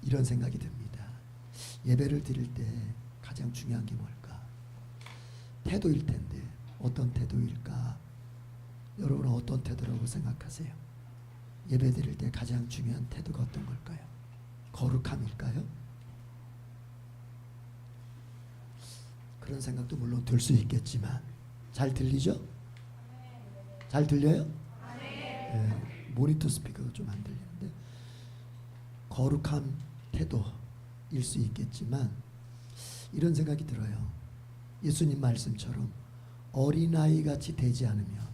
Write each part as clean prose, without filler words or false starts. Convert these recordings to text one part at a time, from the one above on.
이런 생각이 듭니다. 예배를 드릴 때 가장 중요한 게 뭘까? 태도일 텐데 어떤 태도일까? 여러분은 어떤 태도라고 생각하세요? 예배 드릴 때 가장 중요한 태도가 어떤 걸까요? 거룩함일까요? 그런 생각도 물론 들 수 있겠지만 잘 들리죠? 잘 들려요? 네, 모니터 스피커가 좀 안 들리는데 거룩한 태도일 수 있겠지만 이런 생각이 들어요. 예수님 말씀처럼 어린아이같이 되지 않으면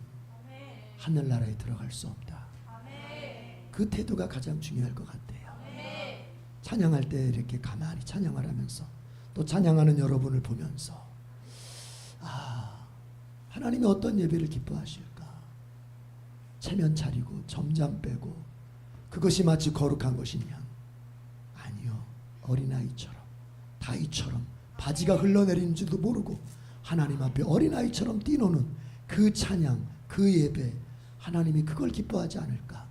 하늘나라에 들어갈 수 없다. 그 태도가 가장 중요할 것 같아요. 찬양할 때 이렇게 가만히 찬양을 하면서 또 찬양하는 여러분을 보면서 하나님이 어떤 예배를 기뻐하실까? 체면 차리고 점잠 빼고 그것이 마치 거룩한 것이냐? 아니요. 어린아이처럼 다윗처럼 바지가 흘러내리는지도 모르고 하나님 앞에 어린아이처럼 뛰노는 그 찬양, 그 예배, 하나님이 그걸 기뻐하지 않을까?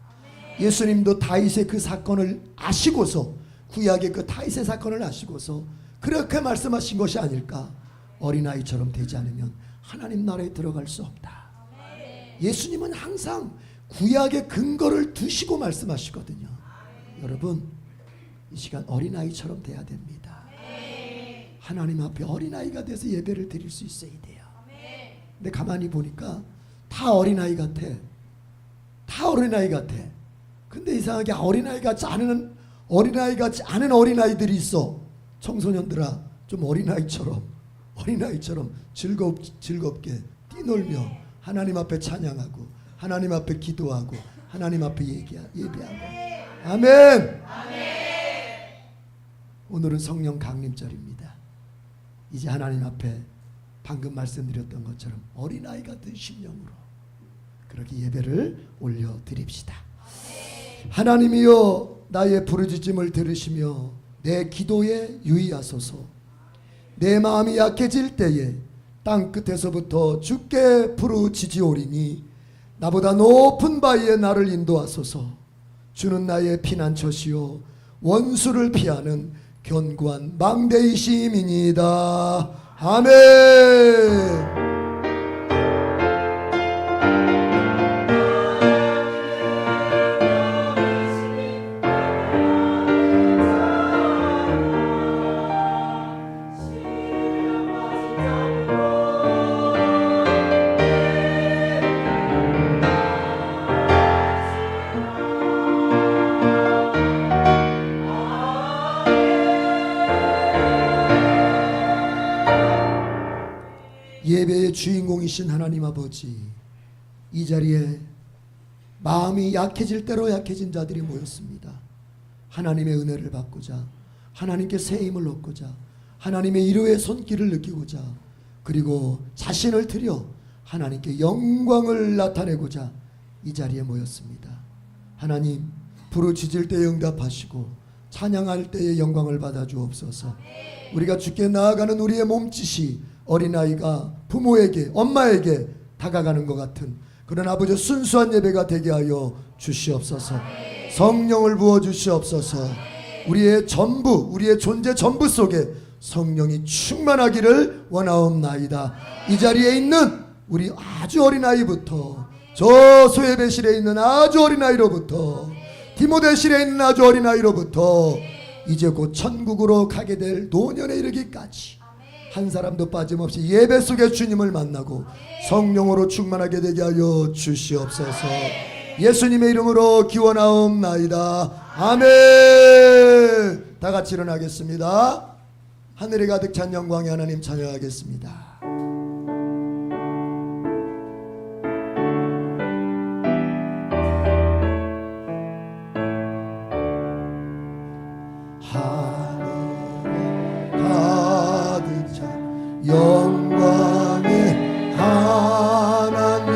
예수님도 다윗의 그 사건을 아시고서, 구약의 그 다윗의 사건을 아시고서 그렇게 말씀하신 것이 아닐까? 어린아이처럼 되지 않으면 하나님 나라에 들어갈 수 없다. 예수님은 항상 구약의 근거를 두시고 말씀하시거든요. 여러분, 이 시간 어린아이처럼 돼야 됩니다. 하나님 앞에 어린아이가 돼서 예배를 드릴 수 있어야 돼요. 근데 가만히 보니까 다 어린아이 같아. 다 어린아이 같아. 근데 이상하게 어린아이 같지 않은 어린아이들이 있어. 청소년들아, 좀 어린아이처럼 즐겁게 뛰놀며 하나님 앞에 찬양하고 하나님 앞에 기도하고 하나님 앞에 예배하고. 아멘. 오늘은 성령 강림절입니다. 이제 하나님 앞에 방금 말씀드렸던 것처럼 어린아이 같은 심령으로 그렇게 예배를 올려드립시다. 하나님이여, 나의 부르짖음을 들으시며 내 기도에 유의하소서. 내 마음이 약해질 때에 땅끝에서부터 주께 부르짖으오리니 나보다 높은 바위에 나를 인도하소서. 주는 나의 피난처시요 원수를 피하는 견고한 망대이심이니이다. 아멘. 예배의 주인공이신 하나님 아버지, 이 자리에 마음이 약해질 대로 약해진 자들이 모였습니다. 하나님의 은혜를 받고자, 하나님께 새 힘을 얻고자, 하나님의 위로의 손길을 느끼고자, 그리고 자신을 드려 하나님께 영광을 나타내고자 이 자리에 모였습니다. 하나님, 부르짖을 때에 응답하시고 찬양할 때에 영광을 받아 주옵소서. 우리가 주께 나아가는 우리의 몸짓이 어린아이가 부모에게, 엄마에게 다가가는 것 같은 그런 아버지 순수한 예배가 되게 하여 주시옵소서. 성령을 부어 주시옵소서. 우리의 전부, 우리의 존재 전부 속에 성령이 충만하기를 원하옵나이다. 이 자리에 있는 우리 아주 어린아이부터, 저 소예배실에 있는 아주 어린아이로부터, 디모데실에 있는 아주 어린아이로부터 이제 곧 천국으로 가게 될 노년에 이르기까지 한 사람도 빠짐없이 예배 속에 주님을 만나고 성령으로 충만하게 되게 하여 주시옵소서. 예수님의 이름으로 기원하옵나이다. 아멘. 다 같이 일어나겠습니다. 하늘에 가득 찬 영광의 하나님 찬양하겠습니다. 영광의 하나님,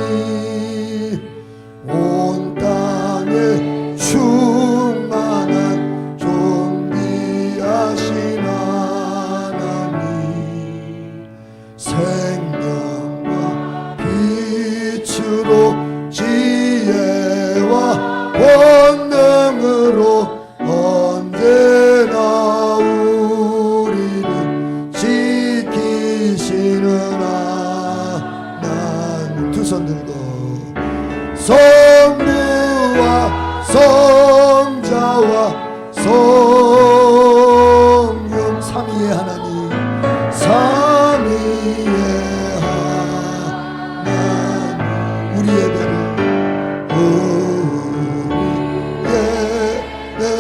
온 땅에 충만한 존귀하신 하나님, 생명과 빛으로 지혜와 권능으로 언제나 성령 삼위의 하나님, 삼위의 하나님, 우리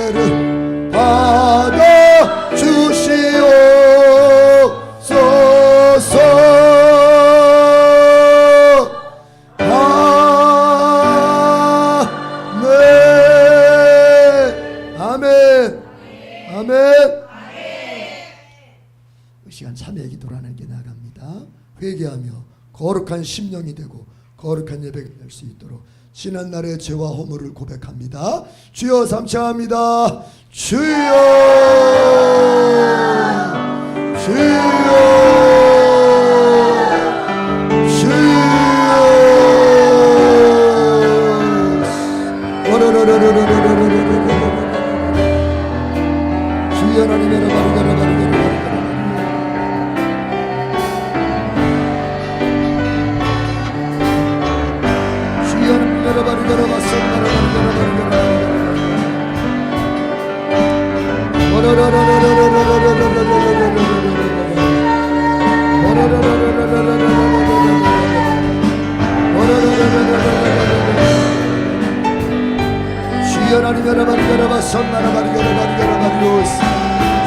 예배를 받아 주시옵소서. 이 시간 참회 기도를 하나님께 나갑니다. 회개하며 거룩한 심령이 되고 거룩한 예배가 될 수 있도록 지난날의 죄와 허물을 고백합니다. 주여 삼창합니다. 주여, 주여, 주여 하나님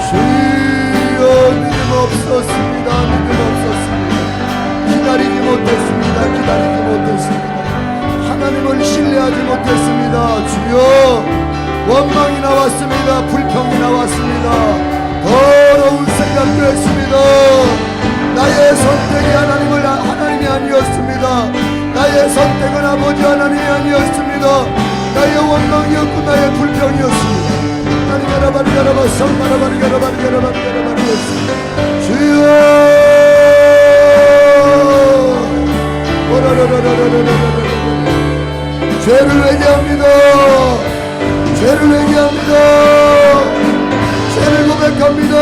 주여 믿음 없었습니다. 기다리지 못했습니다. 하나님을 신뢰하지 못했습니다. 주여 원망이 나왔습니다. 불평이 나왔습니다. 더러운 생각도 했습니다. 나의 선택이 하나님이 아니었습니다. 나의 선택은 아버지 하나님이 아니었습니다. 나의 원망이었고 나의 불평이었습니다. 하나님 주여 죄를 회개합니다. 죄를 고백합니다.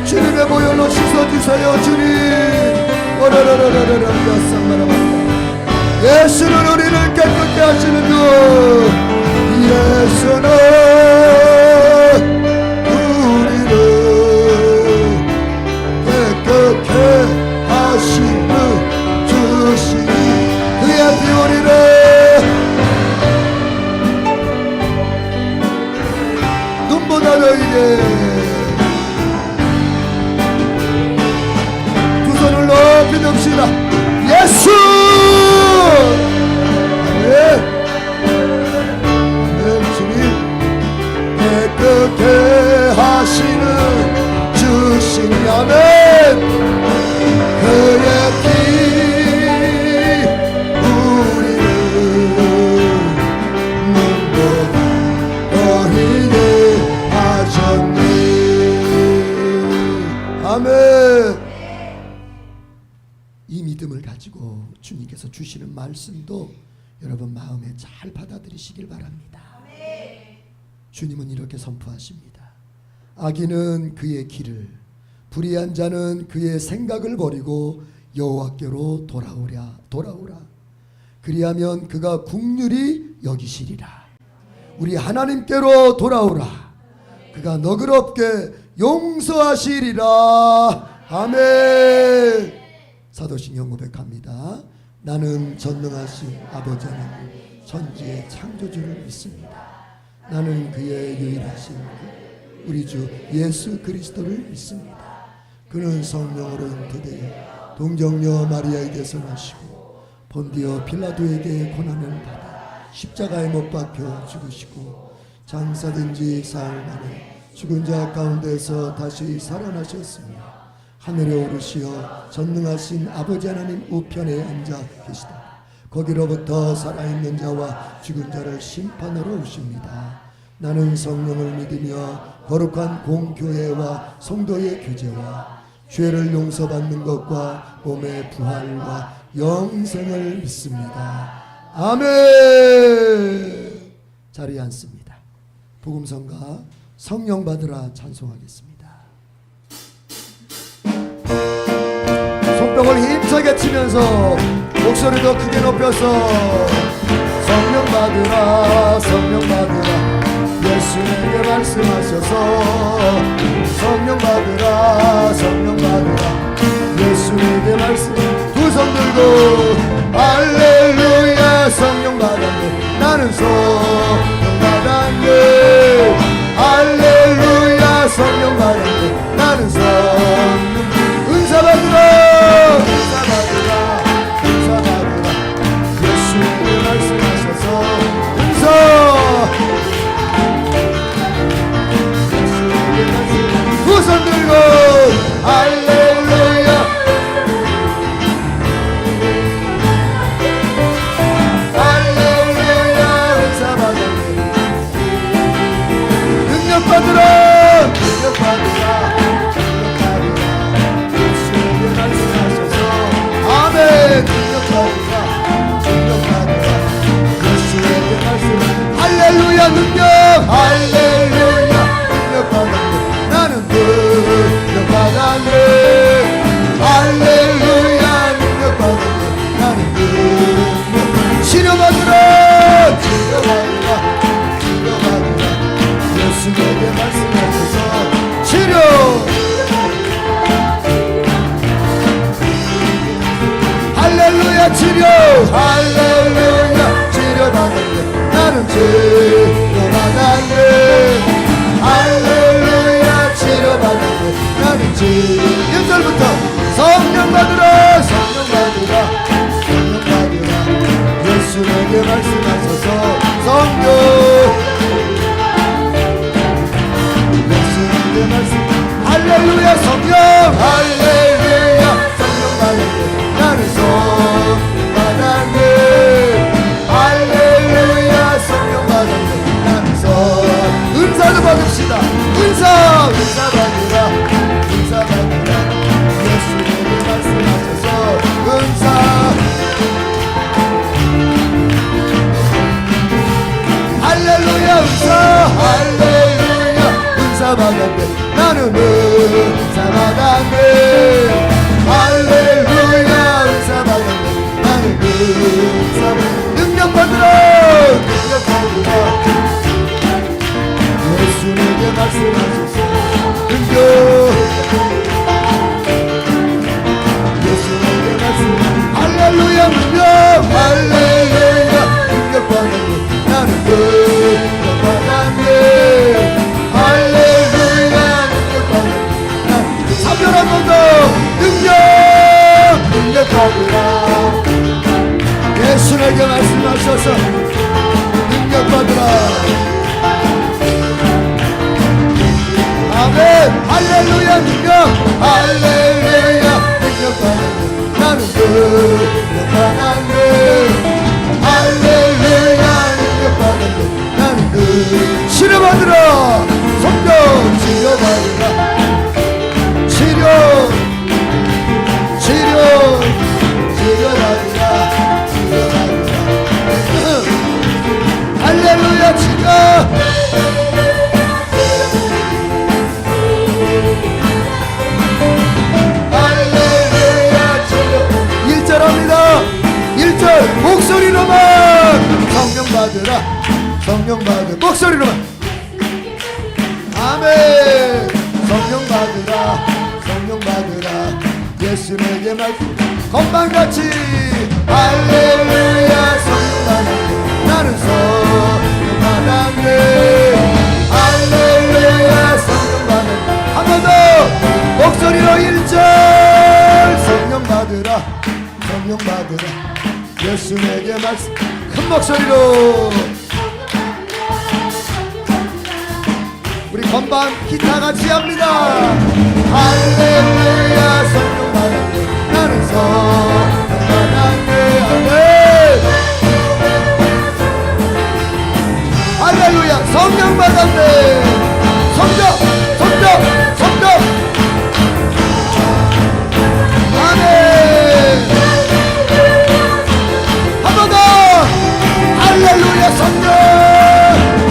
주님의 보혈로 씻어주세요. 주님, 예수는 우리를 깨끗게 하시는 주, 예수는 우리를 깨끗게 하시는 주시니 그의 피 우리를 눈보다 너희게 두 손을 높이 듭시다. 예수! 주님 깨끗게 하시는 주시니 아멘. 그의 피 우리를 눈보다 너희게 하셨니. 아멘. 이 믿음을 가지고 주님께서 주시는 말씀도 여러분 마음에 잘 받아들이시길 바랍니다. 주님은 이렇게 선포하십니다. 악인은 그의 길을, 불의한 자는 그의 생각을 버리고 여호와께로 돌아오라. 그리하면 그가 긍휼히 여기시리라. 우리 하나님께로 돌아오라. 그가 너그럽게 용서하시리라. 아멘. 사도신경 고백합니다. 나는 전능하신 아버지 하나님 천지의 창조주를 믿습니다. 나는 그의 유일하신 우리 주 예수 그리스도를 믿습니다. 그는 성령으로 잉태되어 동정녀 마리아에게서 나시고 본디오 빌라도에게 고난을 받아 십자가에 못 박혀 죽으시고 장사된 지 사흘 만에 죽은 자 가운데서 다시 살아나셨으며 하늘에 오르시어 전능하신 아버지 하나님 우편에 앉아 계시다. 거기로부터 살아있는 자와 죽은 자를 심판하러 오십니다. 나는 성령을 믿으며 거룩한 공교회와 성도의 교제와 죄를 용서받는 것과 몸의 부활과 영생을 믿습니다. 아멘. 자리에 앉습니다. 복음성가 성령 받으라 찬송하겠습니다. 손뼉을 힘차게 치면서 목소리 더 크게 높여서 성령 받으라 성령 받으라 예수에게 말씀하셔서 성령 받으라 성령 받으라 예수에게 말씀 두 손 들고 할렐루야 성령 받았네 나는 성령 받았네 할렐루야 성령 받았네 나는 성령 은사 받으라 은사 받으라 은사 받으라 예수에게 말씀하셔서 은사 두 손 들고 할렐루야 할렐루야 은사 받았네 능력 받으라 능력 받으라 능력 받으라 예수에게 말씀하셔서 아멘 능력 받으라 능력 받으라 예수에게 말씀 할렐루야 능력 할렐루야 능력 받았네 나는 능력 받았네 할렐루야 능력 받았네 나는 능력 치료받으라 치료받으라 치료받으라 예수에게 말씀하셔서 치료 할렐루야 치료 할렐루야 치료받았네 나는 치료받았네 할렐루야 치료받았네 나는 치료 1절부터 성령 받으라 성령 받으라 성령 받으라 예수에게 말씀하셔서 성령 예수에게 말씀 할렐루야 성령 할렐루야 성령 받았네 나는 성령 받았네 할렐루야 성령 받았네 나는 성령 은사도 받읍시다 은사 은사 받으라 은사 받으라 예수에게 말씀하셔서 은사 할렐루야 은사 할렐루야 은사 받았네 나는 은사 받았네 할렐루야 은사 받았네 나는 은사 능력 받으라 능력 받으라 예수에게 말씀하셔서 능력 예수에게 말씀 할렐루야 능력 할렐루야 능력 받았네 나는 능력 받았네 할렐루야 능력 받았네 나는 사별 한 번 더 능력 능력 받으라 예수에게 말씀하셔서 능력 받으라 아멘 할렐루야 능력 할렐루야 능력 받았네 나는 능력 받았네 할렐루야 능력 받았네 나는 치료 받으라 성령 치료 받으라 치료 치료 치료 받으라 치료 받으라 할렐루야 치료 합니다 1절 목소리로만 성령 받으라 성령 받으라 목소리로만 아멘 성령 받으라 성령 받으라 예수에게 말씀 건방같이 할렐루야 성령 받았네 나는 성령 받았네 할렐루야 성령 받았네 한 번 더 목소리로 1절 성령 받으라 성령 받으라 예수에게 말씀 큰 목소리로 우리 건반 기타 같이 합니다 할렐루야 성령 받았네 나는 성령 받았네 할렐루야 성령 받았네 성령 성령 성령 아멘 한 번 더 할렐루야 성령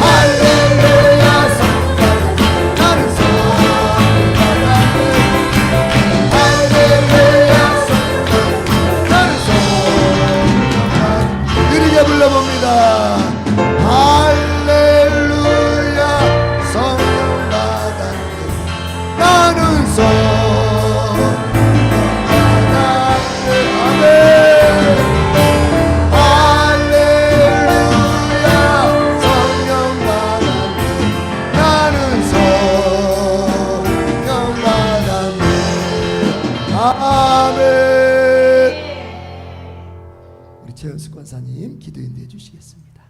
할렐루야 성령 나는 성령 할렐루야 성령 나는 성령 느리게 불러봅니다 할렐루야 권사님 기도 인도해 주시겠습니다.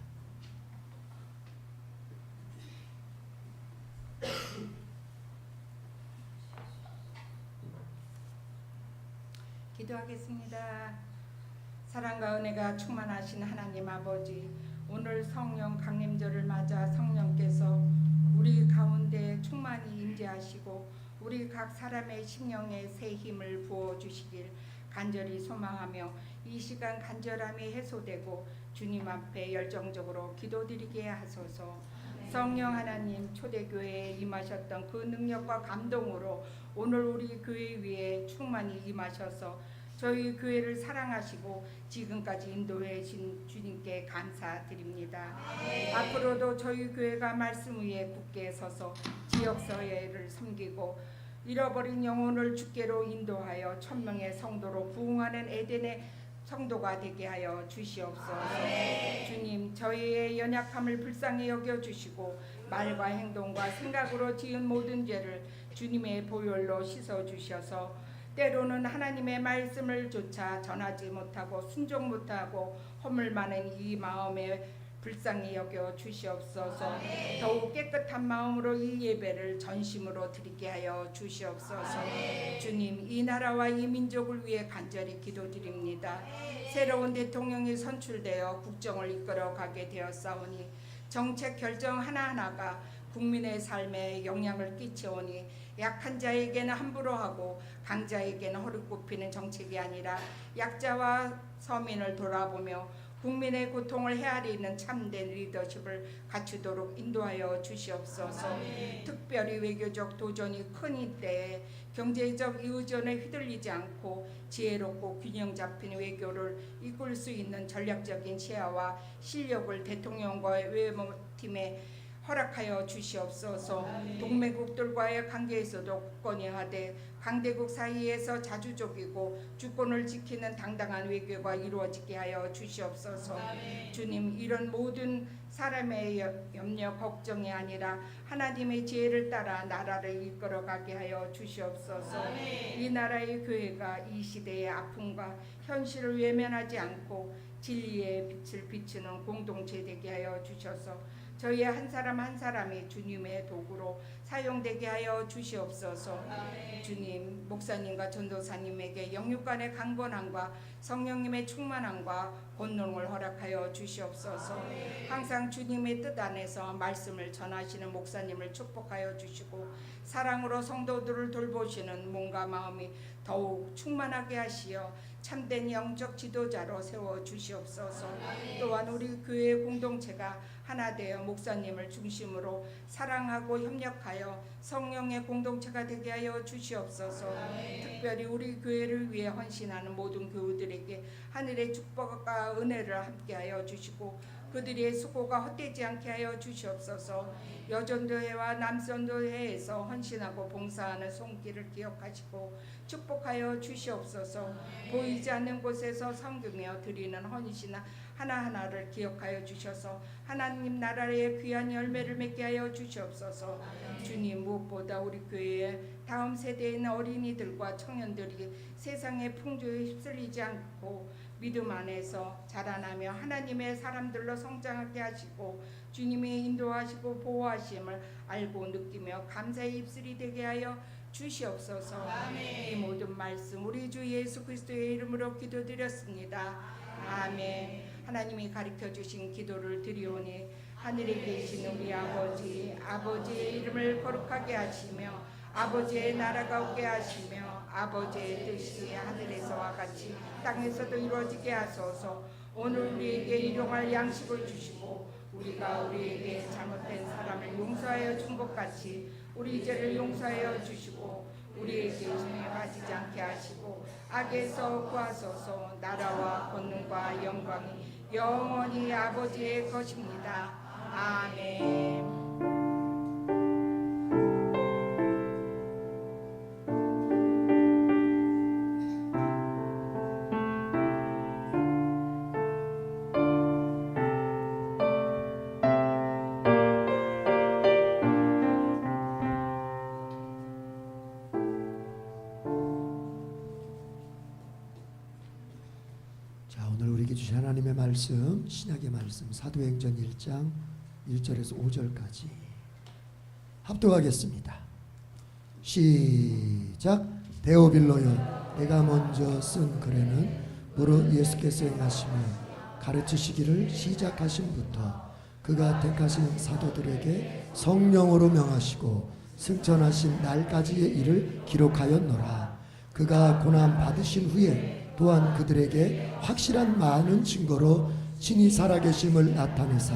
기도하겠습니다. 사랑과 은혜가 충만하신 하나님 아버지, 오늘 성령 강림절을 맞아 성령께서 우리 가운데 충만히 임재하시고 우리 각 사람의 심령에 새 힘을 부어주시길 간절히 소망하며 이 시간 간절함이 해소되고 주님 앞에 열정적으로 기도드리게 하소서. 성령 하나님, 초대교회에 임하셨던 그 능력과 감동으로 오늘 우리 교회 위에 충만히 임하셔서 저희 교회를 사랑하시고 지금까지 인도해 주신 주님께 감사드립니다. 앞으로도 저희 교회가 말씀 위에 굳게 서서 지역사회를 섬기고 잃어버린 영혼을 주께로 인도하여 천명의 성도로 부흥하는 에덴의 성도가 되게 하여 주시옵소서. 주님, 저희의 연약함을 불쌍히 여겨주시고 말과 행동과 생각으로 지은 모든 죄를 주님의 보혈로 씻어주셔서 때로는 하나님의 말씀을 조차 전하지 못하고 순종 못하고 허물 많은 이 마음에 불쌍히 여겨 주시옵소서. 더욱 깨끗한 마음으로 이 예배를 전심으로 드리게 하여 주시옵소서. 주님, 이 나라와 이 민족을 위해 간절히 기도드립니다. 새로운 대통령이 선출되어 국정을 이끌어가게 되었사오니 정책 결정 하나하나가 국민의 삶에 영향을 끼치오니 약한 자에게는 함부로 하고 강자에게는 허리 굽히는 정책이 아니라 약자와 서민을 돌아보며 국민의 고통을 헤아리는 참된 리더십을 갖추도록 인도하여 주시옵소서. 특별히 외교적 도전이 큰 이때에 경제적 의존에 휘둘리지 않고 지혜롭고 균형 잡힌 외교를 이끌 수 있는 전략적인 시야와 실력을 대통령과 외무팀에 허락하여 주시옵소서. 동맹국들과의 관계에서도 굳건히 하되 강대국 사이에서 자주적이고 주권을 지키는 당당한 외교가 이루어지게 하여 주시옵소서. 주님, 이런 모든 사람의 염려 걱정이 아니라 하나님의 지혜를 따라 나라를 이끌어가게 하여 주시옵소서. 이 나라의 교회가 이 시대의 아픔과 현실을 외면하지 않고 진리의 빛을 비추는 공동체 되게 하여 주셔서 저희의 한 사람 한 사람이 주님의 도구로 사용되게 하여 주시옵소서. 주님, 목사님과 전도사님에게 영육간의 강건함과 성령님의 충만함과 권능을 허락하여 주시옵소서. 항상 주님의 뜻 안에서 말씀을 전하시는 목사님을 축복하여 주시고 사랑으로 성도들을 돌보시는 몸과 마음이 더욱 충만하게 하시어 참된 영적 지도자로 세워 주시옵소서. 또한 우리 교회 공동체가 하나 되어 목사님을 중심으로 사랑하고 협력하여 성령의 공동체가 되게 하여 주시옵소서. 특별히 우리 교회를 위해 헌신하는 모든 교우들에게 하늘의 축복과 은혜를 함께하여 주시고 그들의 수고가 헛되지 않게 하여 주시옵소서. 여전도회와 남선도회에서 헌신하고 봉사하는 손길을 기억하시고 축복하여 주시옵소서. 보이지 않는 곳에서 섬기며 드리는 헌신 하나하나를 기억하여 주셔서 하나님 나라의 귀한 열매를 맺게 하여 주시옵소서. 주님, 무엇보다 우리 교회의 다음 세대에 있는 어린이들과 청년들이 세상의 풍조에 휩쓸리지 않고 믿음 안에서 자라나며 하나님의 사람들로 성장하게 하시고 주님이 인도하시고 보호하심을 알고 느끼며 감사의 입술이 되게 하여 주시옵소서. 이 모든 말씀 우리 주 예수 그리스도의 이름으로 기도드렸습니다. 아멘. 하나님이 가르쳐 주신 기도를 드리오니 하늘에 계신 우리 아버지, 아버지의 이름을 거룩하게 하시며 아버지의 나라가 오게 하시며 아버지의 뜻이 하늘에서와 같이 땅에서도 이루어지게 하소서. 오늘 우리에게 일용할 양식을 주시고 우리가 우리에게 잘못된 사람을 용서하여 준 것 같이 우리 죄를 용서하여 주시고 우리에게 죄에 빠지지 않게 하시고 악에서 구하소서. 나라와 권능과 영광이 영원히 아버지의 것입니다. 아멘. 주신 하나님의 말씀, 신약의 말씀 사도행전 1장 1절에서 5절까지 합독하겠습니다. 시작. 데오빌로여, 내가 먼저 쓴 글에는 무릇 예수께서 행하시며 가르치시기를 시작하심부터 그가 택하신 사도들에게 성령으로 명하시고 승천하신 날까지의 일을 기록하였노라. 그가 고난 받으신 후에 또한 그들에게 확실한 많은 증거로 친히 살아계심을 나타내사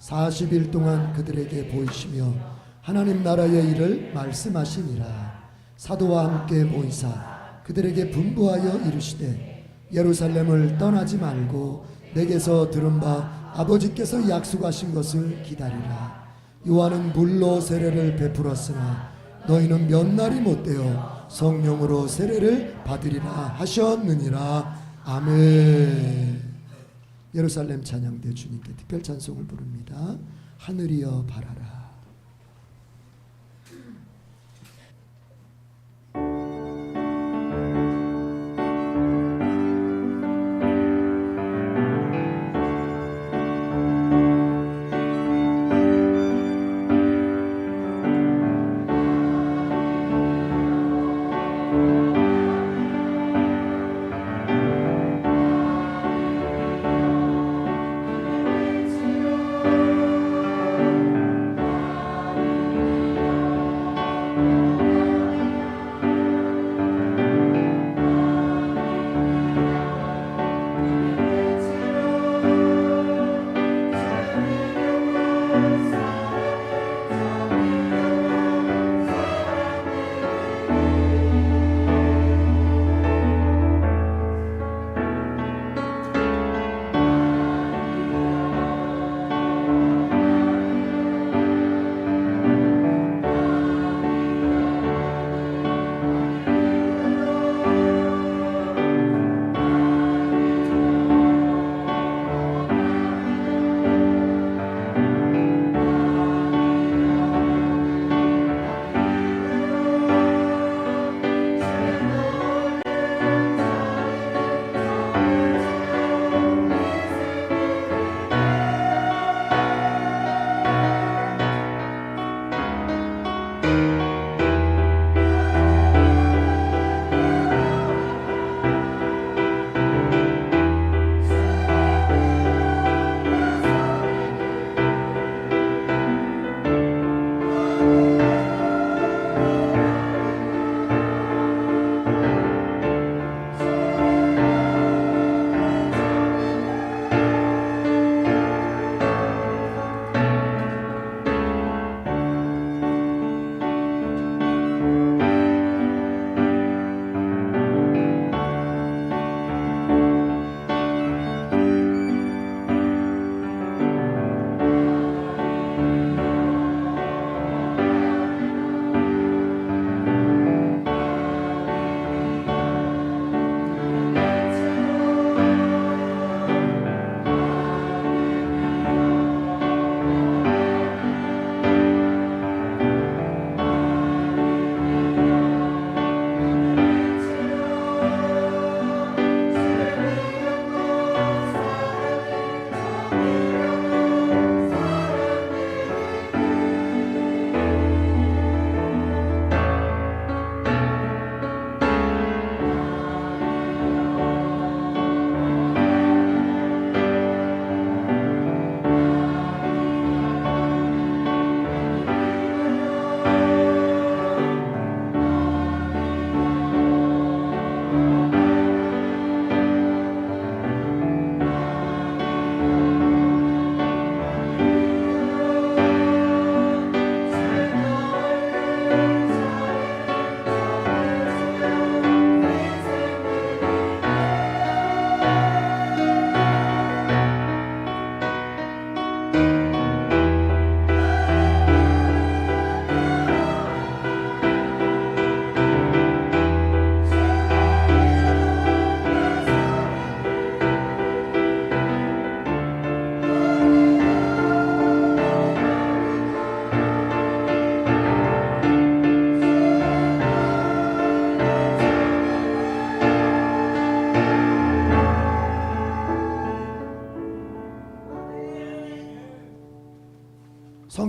40일 동안 그들에게 보이시며 하나님 나라의 일을 말씀하시니라. 사도와 함께 모이사 그들에게 분부하여 이르시되 예루살렘을 떠나지 말고 내게서 들은 바 아버지께서 약속하신 것을 기다리라. 요한은 물로 세례를 베풀었으나 너희는 몇 날이 못되어 성령으로 세례를 받으리라 하셨느니라. 아멘. 예루살렘 찬양대 주님께 특별 찬송을 부릅니다. 하늘이여 바라라.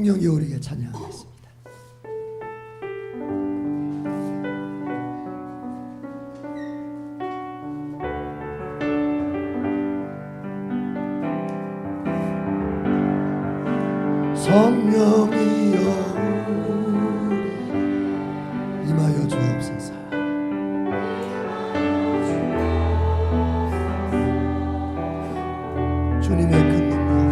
성령이 우리에게 찬양하겠습니다. 성령이여 임하여 주옵소서. 주님의 큰 능력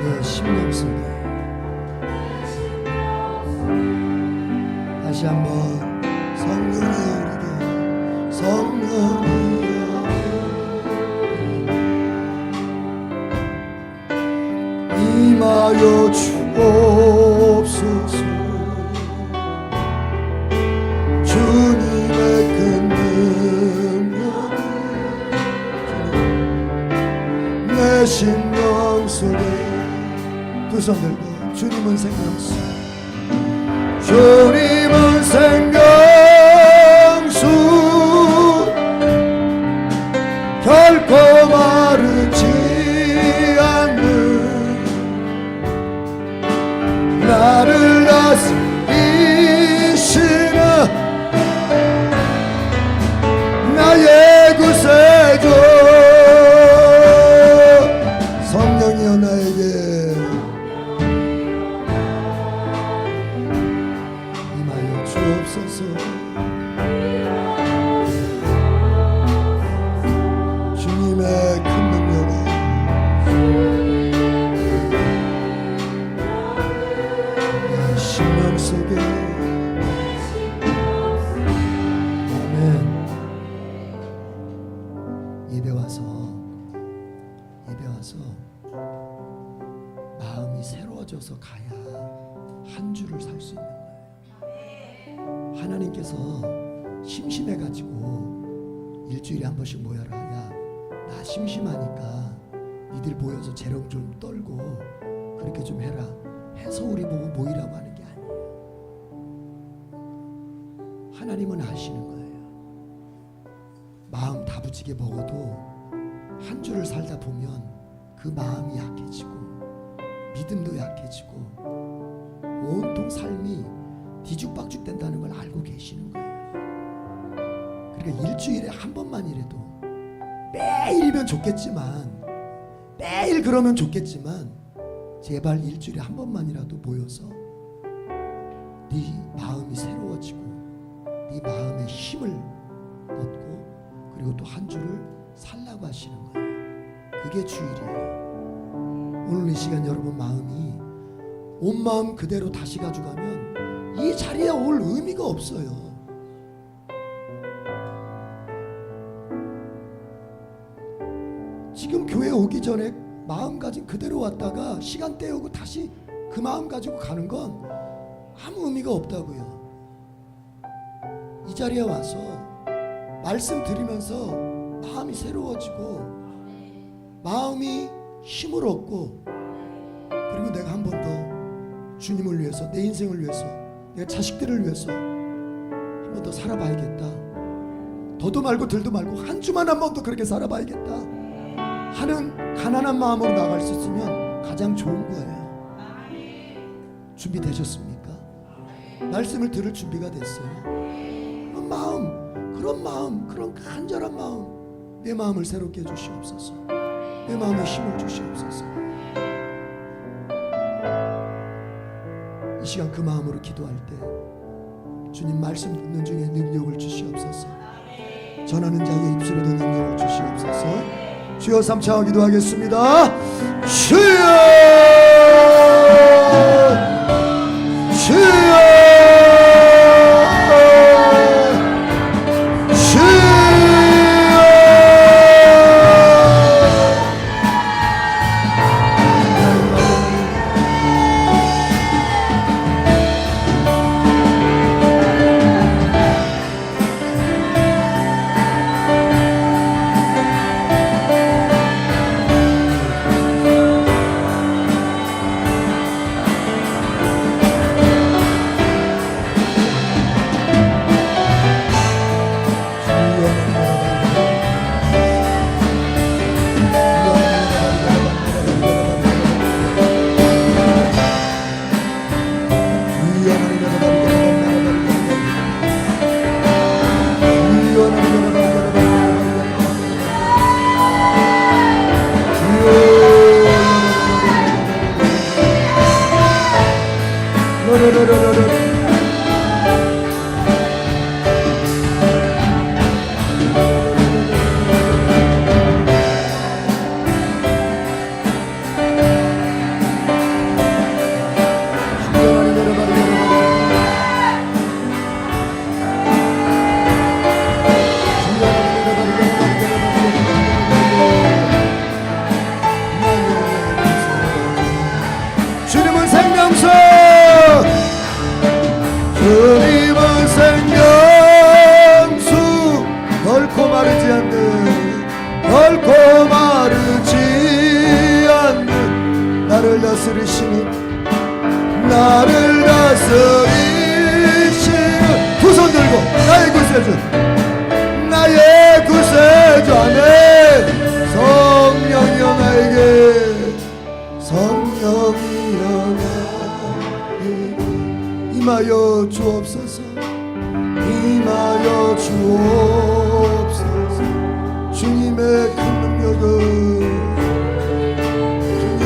내 심령 속에 다시 한번 성령이여 우리도 성령이여 임하여 주옵소서. 주님의 큰 능력이 내 심령 속에 두 손 들고 주님은 생명수 주님은 생명수 결코 마르지 나를 다스리시는 나의 구세주 성령이여 나에게 임하여 주옵소서. 주님의 큰 능력이 심령 속에 아멘. 예배 와서 마음이 새로워져서 가야 한 주를 살 수 있는 거예요. 하나님께서 심심해가지고 일주일에 한 번씩 모여라. 야, 나 심심하니까 니들 모여서 재롱 좀 떨고 그렇게 좀 해라 해서 우리 보고 모이라고 하는 게 아니에요. 하나님은 아시는 거예요. 마음 다부지게 먹어도 한 주를 살다 보면 그 마음이 약해지고 믿음도 약해지고 온통 삶이 뒤죽박죽 된다는 걸 알고 계시는 거예요. 그러니까 일주일에 한 번만이라도 매일이면 좋겠지만 매일 그러면 좋겠지만 제발 일주일에 한 번만이라도 모여서 네 마음이 새로워지고 네 마음에 힘을 얻고 그리고 또 한 주를 살라고 하시는 거예요. 그게 주일이에요. 오늘 이 시간 여러분 마음이 온 마음 그대로 다시 가져가면 이 자리에 올 의미가 없어요. 지금 교회 오기 전에 마음가짐 그대로 왔다가 시간 때우고 다시 그 마음 가지고 가는 건 아무 의미가 없다고요. 이 자리에 와서 말씀 드리면서 마음이 새로워지고 마음이 힘을 얻고 그리고 내가 한 번 더 주님을 위해서 내 인생을 위해서 내 자식들을 위해서 한 번 더 살아봐야겠다. 더도 말고 덜도 말고 한 주만 한 번 더 그렇게 살아봐야겠다 하는 가난한 마음으로 나갈 수 있으면 가장 좋은 거예요. 준비되셨습니까? 말씀을 들을 준비가 됐어요. 그런 마음, 그런 간절한 마음, 내 마음을 새롭게 해주시옵소서. 내 마음에 힘을 주시옵소서. 이 시간 그 마음으로 기도할 때 주님 말씀 듣는 중에 능력을 주시옵소서. 전하는 자의 입술에도 능력을 주시옵소서. 주여 삼창 기도하겠습니다. 주여 주여 주님은 생명수, 주님은 생명수, 결코 마르지 않는, 결코 마르지 않는, 나를 다스리시는, 나를 다스리시는, 두 손 들고 나의 구세주, 나의 구세주 안에 성령이여 나에게, 성령이여 나에게 임하여 주옵소서, 임하여 주옵소서. 주님의 큰 능력은, 주님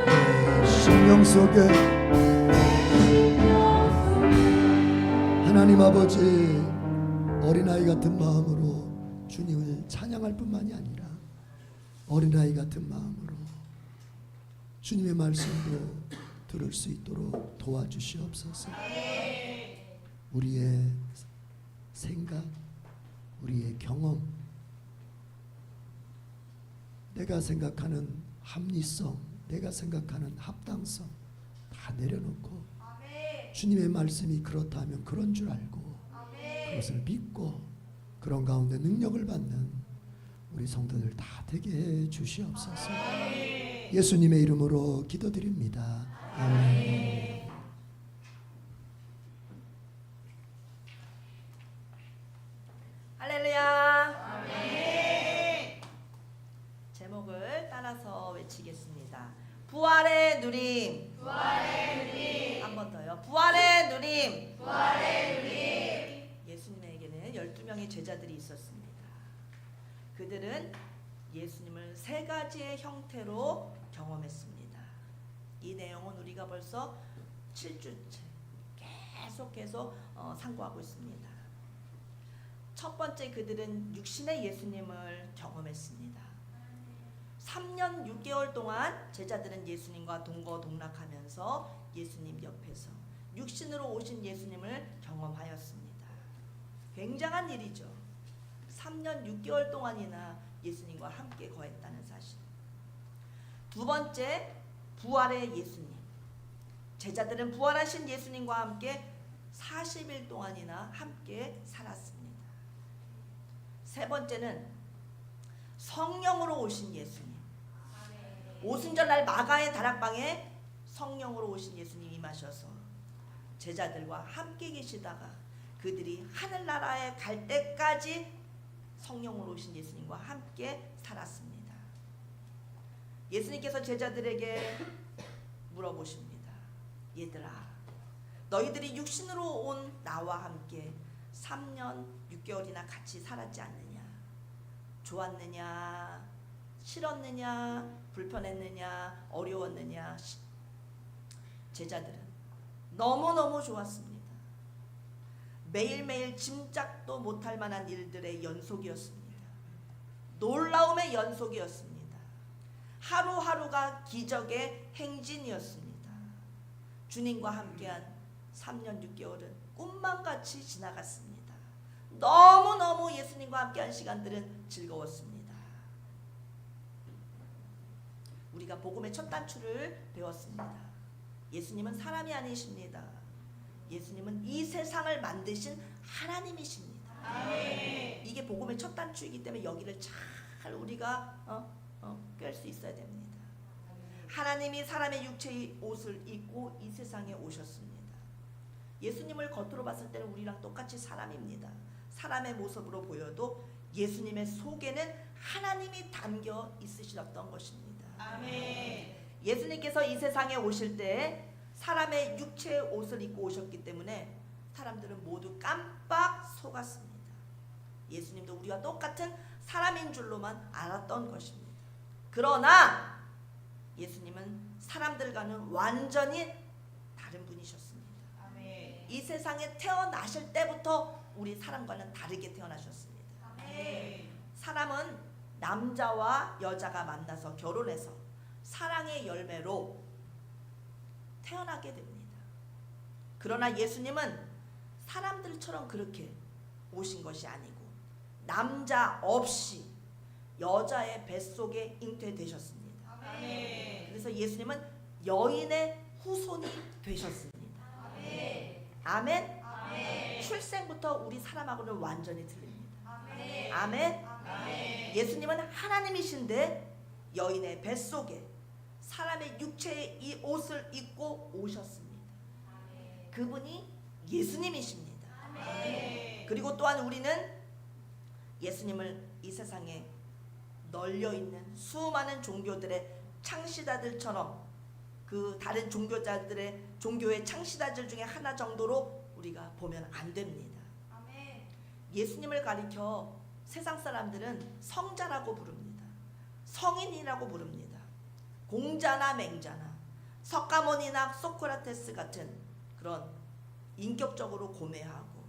내 심령 속에, 하나님 아버지 어린아이 같은 마음으로 주님을 찬양할 뿐만이 아니라 어린아이 같은 마음으로 주님의 말씀도 들을 수 있도록 도와주시옵소서. 우리의 생각, 우리의 경험, 내가 생각하는 합리성, 내가 생각하는 합당성 다 내려놓고 주님의 말씀이 그렇다면 그런 줄 알고 그것을 믿고 그런 가운데 능력을 받는 우리 성도들 다 되게 해 주시옵소서. 예수님의 이름으로 기도드립니다. 아멘. 할렐루야. 아멘. 제목을 따라서 외치겠습니다. 부활의 누림. 부활의 누림. 한 번 더요. 부활의 누림. 부활의 누림. 예수님에게는 12명의 제자들이 있었습니다. 그들은 예수님을 세 가지의 형태로 경험했습니다. 이 내용은 우리가 벌써 7주째 계속 상고하고 있습니다. 첫 번째, 그들은 육신의 예수님을 경험했습니다. 3년 6개월 동안 제자들은 예수님과 동거동락하면서 예수님 옆에서 육신으로 오신 예수님을 경험하였습니다. 굉장한 일이죠. 3년 6개월 동안이나 예수님과 함께 거했다는 사실. 두 번째, 부활의 예수님. 제자들은 부활하신 예수님과 함께 40일 동안이나 함께 살았습니다. 세 번째는 성령으로 오신 예수님. 오순절 날 마가의 다락방에 성령으로 오신 예수님이 임하셔서 제자들과 함께 계시다가 그들이 하늘나라에 갈 때까지 성령으로 오신 예수님과 함께 살았습니다. 예수님께서 제자들에게 물어보십니다. 얘들아, 너희들이 육신으로 온 나와 함께 3년 6개월이나 같이 살았지 않느냐? 좋았느냐? 싫었느냐? 불편했느냐? 어려웠느냐? 제자들은 너무너무 좋았습니다. 매일매일 짐작도 못할 만한 일들의 연속이었습니다. 놀라움의 연속이었습니다. 하루하루가 기적의 행진이었습니다. 주님과 함께한 3년 6개월은 꿈만같이 지나갔습니다. 너무너무 예수님과 함께한 시간들은 즐거웠습니다. 우리가 복음의 첫 단추를 배웠습니다. 예수님은 사람이 아니십니다. 예수님은 이 세상을 만드신 하나님이십니다. 아멘. 이게 복음의 첫 단추이기 때문에 여기를 잘 우리가 꿰 수 있어야 됩니다. 하나님이 사람의 육체의 옷을 입고 이 세상에 오셨습니다. 예수님을 겉으로 봤을 때는 우리랑 똑같이 사람입니다. 사람의 모습으로 보여도 예수님의 속에는 하나님이 담겨 있으셨던 것입니다. 아멘. 예수님께서 이 세상에 오실 때 사람의 육체의 옷을 입고 오셨기 때문에 사람들은 모두 깜빡 속았습니다. 예수님도 우리와 똑같은 사람인 줄로만 알았던 것입니다. 그러나 예수님은 사람들과는 완전히 다른 분이셨습니다. 이 세상에 태어나실 때부터 우리 사람과는 다르게 태어나셨습니다. 사람은 남자와 여자가 만나서 결혼해서 사랑의 열매로 태어나게 됩니다. 그러나 예수님은 사람들처럼 그렇게 오신 것이 아니고 남자 없이 여자의 뱃속에 잉태되셨습니다. 그래서 예수님은 여인의 후손이 되셨습니다. 아멘. 출생부터 우리 사람하고는 완전히 틀립니다. 아멘. 예수님은 하나님이신데 여인의 뱃속에 사람의 육체의 이 옷을 입고 오셨습니다. 그분이 예수님이십니다. 그리고 또한 우리는 예수님을 이 세상에 널려있는 수많은 종교들의 창시자들처럼 그 다른 종교의 창시자들 중에 하나 정도로 우리가 보면 안 됩니다. 예수님을 가리켜 세상 사람들은 성자라고 부릅니다. 성인이라고 부릅니다. 공자나 맹자나 석가모니나 소크라테스 같은 그런 인격적으로 고매하고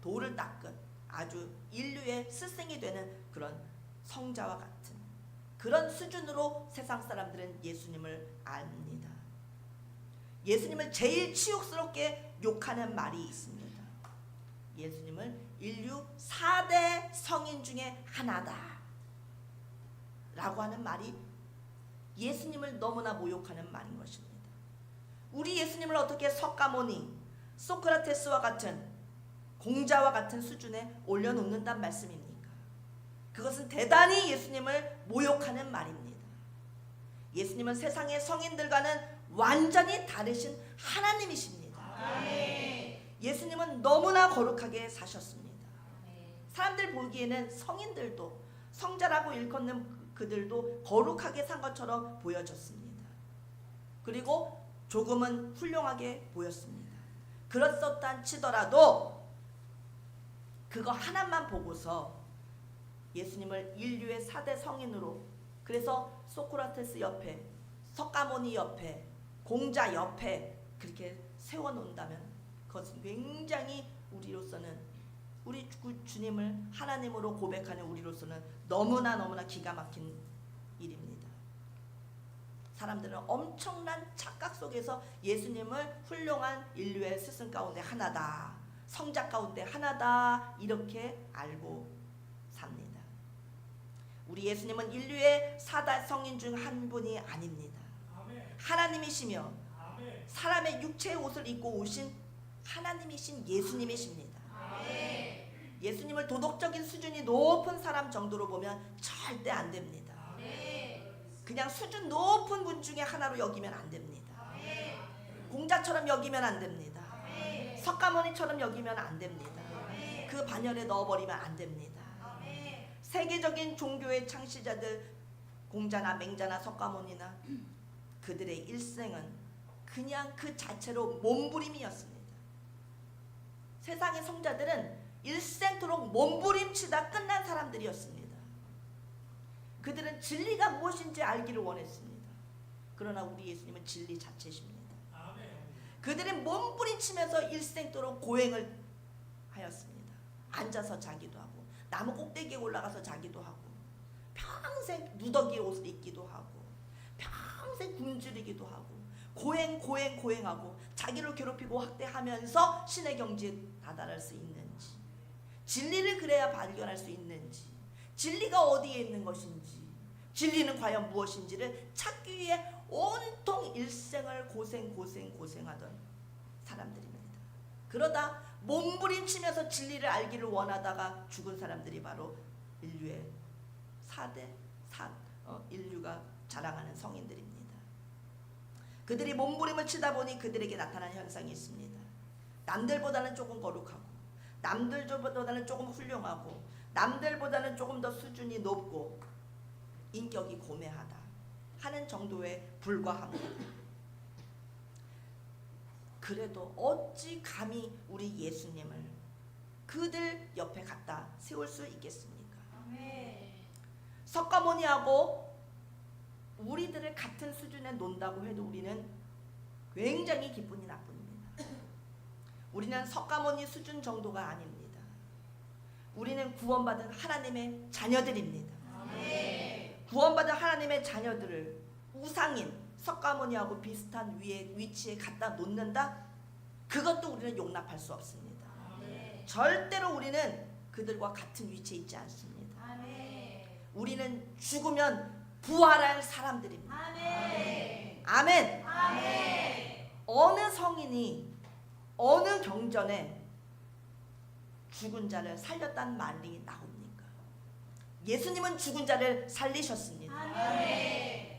도를 닦은 아주 인류의 스승이 되는 그런 성자와 같은 그런 수준으로 세상 사람들은 예수님을 압니다. 예수님을 제일 치욕스럽게 욕하는 말이 있습니다. 예수님을 인류 4대 성인 중에 하나다 라고 하는 말이 예수님을 너무나 모욕하는 말인 것입니다. 우리 예수님을 어떻게 석가모니, 소크라테스와 같은 공자와 같은 수준에 올려놓는단 말씀입니까? 그것은 대단히 예수님을 모욕하는 말입니다. 예수님은 세상의 성인들과는 완전히 다르신 하나님이십니다. 예수님은 너무나 거룩하게 사셨습니다. 사람들 보기에는 성인들도 성자라고 일컫는 그들도 거룩하게 산 것처럼 보여졌습니다. 그리고 조금은 훌륭하게 보였습니다. 그렇었다 치더라도 그거 하나만 보고서 예수님을 인류의 4대 성인으로, 그래서 소크라테스 옆에, 석가모니 옆에, 공자 옆에 그렇게 세워놓는다면 그것은 굉장히 우리로서는, 우리 주님을 하나님으로 고백하는 우리로서는 너무나 기가 막힌 일입니다. 사람들은 엄청난 착각 속에서 예수님을 훌륭한 인류의 스승 가운데 하나다, 성자 가운데 하나다 이렇게 알고 삽니다. 우리 예수님은 인류의 4대 성인 중 한 분이 아닙니다. 하나님이시며 사람의 육체의 옷을 입고 오신 하나님이신 예수님이십니다. 예수님을 도덕적인 수준이 높은 사람 정도로 보면 절대 안 됩니다. 그냥 수준 높은 분 중에 하나로 여기면 안 됩니다. 공자처럼 여기면 안 됩니다. 석가모니처럼 여기면 안 됩니다. 그 반열에 넣어버리면 안 됩니다. 세계적인 종교의 창시자들, 공자나 맹자나 석가모니나 그들의 일생은 그냥 그 자체로 몸부림이었습니다. 세상의 성자들은 일생토록 몸부림치다 끝난 사람들이었습니다. 그들은 진리가 무엇인지 알기를 원했습니다. 그러나 우리 예수님은 진리 자체십니다. 그들이 몸부림치면서 일생토록 고행을 하였습니다. 앉아서 자기도 하고 나무 꼭대기에 올라가서 자기도 하고 평생 누더기 옷을 입기도 하고 평생 굶주리기도 하고 고행하고 자기를 괴롭히고 학대하면서 신의 경지에 다다를 수 있는지, 진리를 그래야 발견할 수 있는지, 진리가 어디에 있는 것인지, 진리는 과연 무엇인지를 찾기 위해 온통 일생을 고생하던 사람들입니다. 그러다 몸부림치면서 진리를 알기를 원하다가 죽은 사람들이 바로 인류의 4대 인류가 자랑하는 성인들입니다. 그들이 몸부림을 치다 보니 그들에게 나타난 현상이 있습니다. 남들보다는 조금 거룩하고, 남들보다는 조금 훌륭하고, 남들보다는 조금 더 수준이 높고 인격이 고매하다 하는 정도에 불과합니다. 그래도 어찌 감히 우리 예수님을 그들 옆에 갖다 세울 수 있겠습니까? 석가모니하고 우리들을 같은 수준에 논다고 해도 우리는 굉장히 기분이 나쁩니다. 우리는 석가모니 수준 정도가 아닙니다. 우리는 구원받은 하나님의 자녀들입니다. 구원받은 하나님의 자녀들을 우상인 석가모니하고 비슷한 위치에 갖다 놓는다? 그것도 우리는 용납할 수 없습니다. 절대로 우리는 그들과 같은 위치에 있지 않습니다. 우리는 죽으면 부활할 사람들입니다. 아멘. 어느 성인이 어느 경전에 죽은 자를 살렸다는 말이 나옵니까? 예수님은 죽은 자를 살리셨습니다.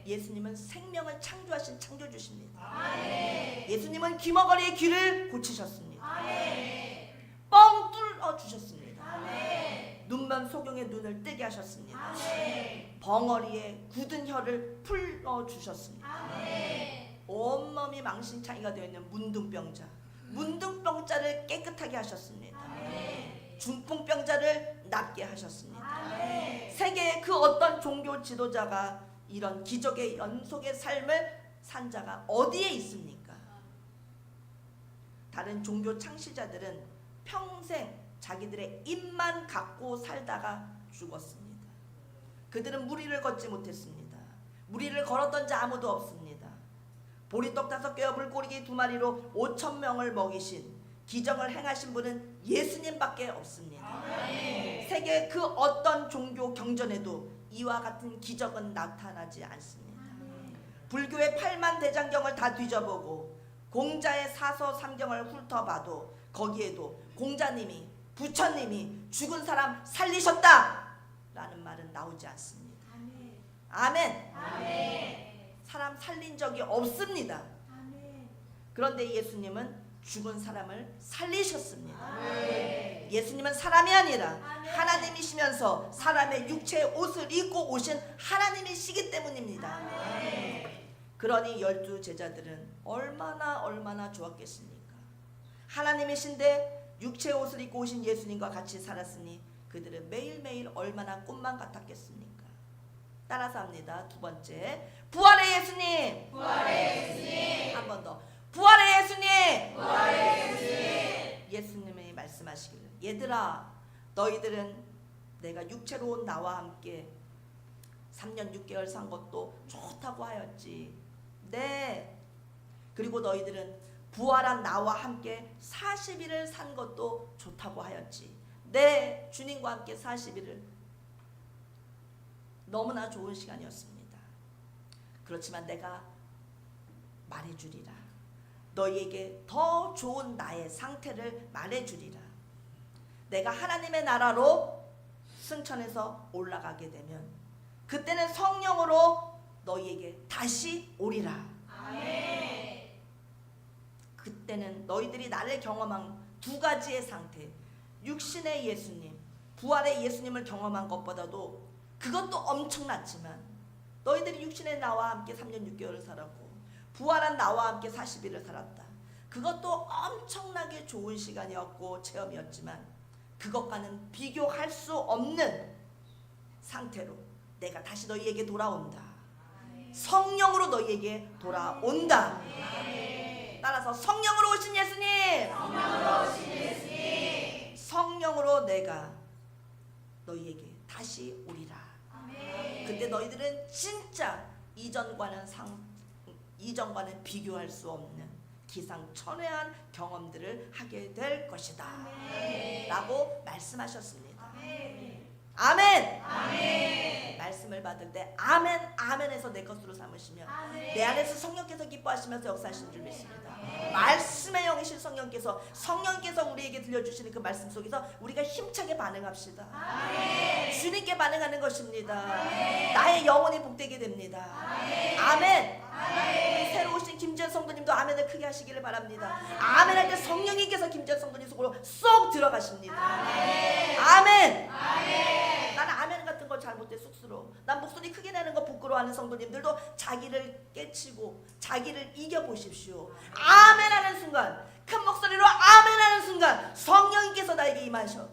예수님은 생명을 창조하신 창조주십니다. 예수님은 귀머거리의 귀를 고치셨습니다. 뻥 뚫어 주셨습니다. 눈먼 소경의 눈을 뜨게 하셨습니다. 벙어리에 굳은 혀를 풀어 주셨습니다. 온몸이 망신창이가 되어 있는 문둥병자를 깨끗하게 하셨습니다. 중풍병자를 낫게 하셨습니다. 세계의 그 어떤 종교 지도자가 이런 기적의 연속의 삶을 산 자가 어디에 있습니까? 다른 종교 창시자들은 평생 자기들의 입만 갖고 살다가 죽었습니다. 그들은 무리를 걷지 못했습니다. 무리를 걸었던 자 아무도 없습니다. 보리떡 5개와 물고기 2마리로 5,000명을 먹이신 기적을 행하신 분은 예수님밖에 없습니다. 세계의 그 어떤 종교 경전에도 이와 같은 기적은 나타나지 않습니다. 불교의 8만 대장경을 다 뒤져보고 공자의 사서 3경을 훑어봐도 거기에도 공자님이 부처님이 죽은 사람 살리셨다 라는 말은 나오지 않습니다. 아멘. 사람 살린 적이 없습니다. 그런데 예수님은 죽은 사람을 살리셨습니다. 예수님은 사람이 아니라 하나님이시면서 사람의 육체의 옷을 입고 오신 하나님이시기 때문입니다. 그러니 12 제자들은 얼마나 좋았겠습니까? 하나님이신데 육체의 옷을 입고 오신 예수님과 같이 살았으니 그들은 매일매일 얼마나 꿈만 같았겠습니까? 따라서 합니다. 두 번째, 부활의 예수님. 한 번 더, 부활의 예수님. 예수님이 말씀하시기를, 얘들아, 너희들은 내가 육체로 온 나와 함께 3년 6개월 산 것도 좋다고 하였지. 네. 그리고 너희들은 부활한 나와 함께 40일을 산 것도 좋다고 하였지. 네. 주님과 함께 40일을 너무나 좋은 시간이었습니다. 그렇지만 내가 말해주리라. 너희에게 더 좋은 나의 상태를 말해주리라. 내가 하나님의 나라로 승천해서 올라가게 되면 그때는 성령으로 너희에게 다시 오리라. 그때는 너희들이 나를 경험한 두 가지의 상태, 육신의 예수님, 부활의 예수님을 경험한 것보다도 그것도 엄청났지만 너희들이 육신의 나와 함께 3년 6개월을 살았고 부활한 나와 함께 40일을 살았다. 그것도 엄청나게 좋은 시간이었고 체험이었지만 그것과는 비교할 수 없는 상태로 내가 다시 너희에게 돌아온다. 성령으로 너희에게 돌아온다. 따라서 성령으로 오신 예수님, 성령으로 내가 너희에게 다시 오리라. 그때 너희들은 진짜 이전과는 비교할 수 없는 기상천외한 경험들을 하게 될 것이다. 라고 말씀하셨습니다. 아멘. 말씀을 받을 때 아멘에서 내 것으로 삼으시면 내 안에서 성령께서 기뻐하시면서 역사하시는 줄 믿습니다. 말씀의 영이신 성령께서 우리에게 들려주시는 그 말씀 속에서 우리가 힘차게 반응합시다. 주님께 반응하는 것입니다. 나의 영혼이 복되게 됩니다. 아멘. 새로 오신 김재현 성도님도 아멘을 크게 하시기를 바랍니다. 아멘 할 때 성령님께서 김재현 성도님 속으로 쏙 들어가십니다. 아멘. 나는 아멘 같은 거 잘 못해 쑥스러워. 난 목소리 크게 내는 거 부끄러워하는 성도님들도 자기를 깨치고 자기를 이겨보십시오. 아멘 하는 순간, 큰 목소리로 아멘 하는 순간 성령님께서 나에게 임하셔.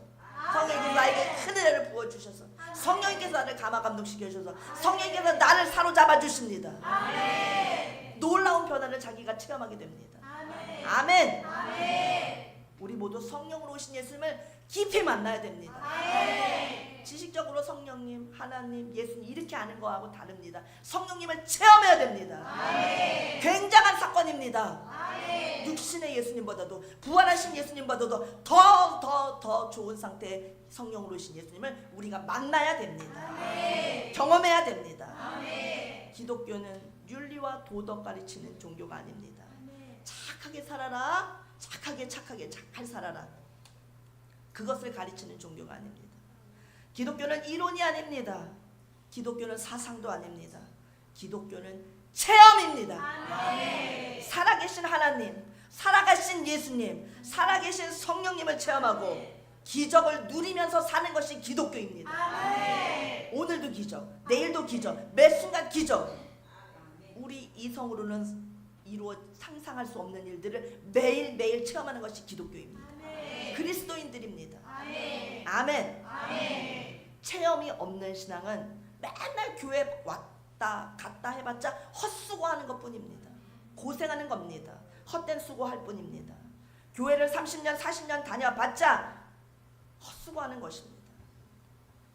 성령님께서 나에게 큰 은혜를 부어주셔서 성령님께서 나를 감화 감동시켜 주셔서 성령님께서 나를 사로잡아 주십니다. 놀라운 변화를 자기가 체험하게 됩니다. 아멘. 우리 모두 성령으로 오신 예수님을 깊이 만나야 됩니다. 지식적으로 성령님, 하나님, 예수님 이렇게 아는 거하고 다릅니다. 성령님을 체험해야 됩니다. 굉장한 사건입니다. 육신의 예수님보다도 부활하신 예수님보다도 더 좋은 상태의 성령으로 오신 예수님을 우리가 만나야 됩니다. 경험해야 됩니다. 기독교는 윤리와 도덕 가르치는 종교가 아닙니다. 착하게 살아라, 착하게 잘 살아라, 그것을 가르치는 종교가 아닙니다. 기독교는 이론이 아닙니다. 기독교는 사상도 아닙니다. 기독교는 체험입니다. 살아계신 하나님, 살아가신 예수님, 살아계신 성령님을 체험하고 기적을 누리면서 사는 것이 기독교입니다. 오늘도 기적, 내일도 기적, 매 순간 기적. 우리 이성으로는 이루어 상상할 수 없는 일들을 매일매일 체험하는 것이 기독교입니다. 그리스도인들입니다. 아멘. 체험이 없는 신앙은 맨날 교회 왔다 갔다 해봤자 헛수고하는 것뿐입니다. 고생하는 겁니다. 헛된 수고할 뿐입니다. 교회를 30년 40년 다녀봤자 헛수고하는 것입니다.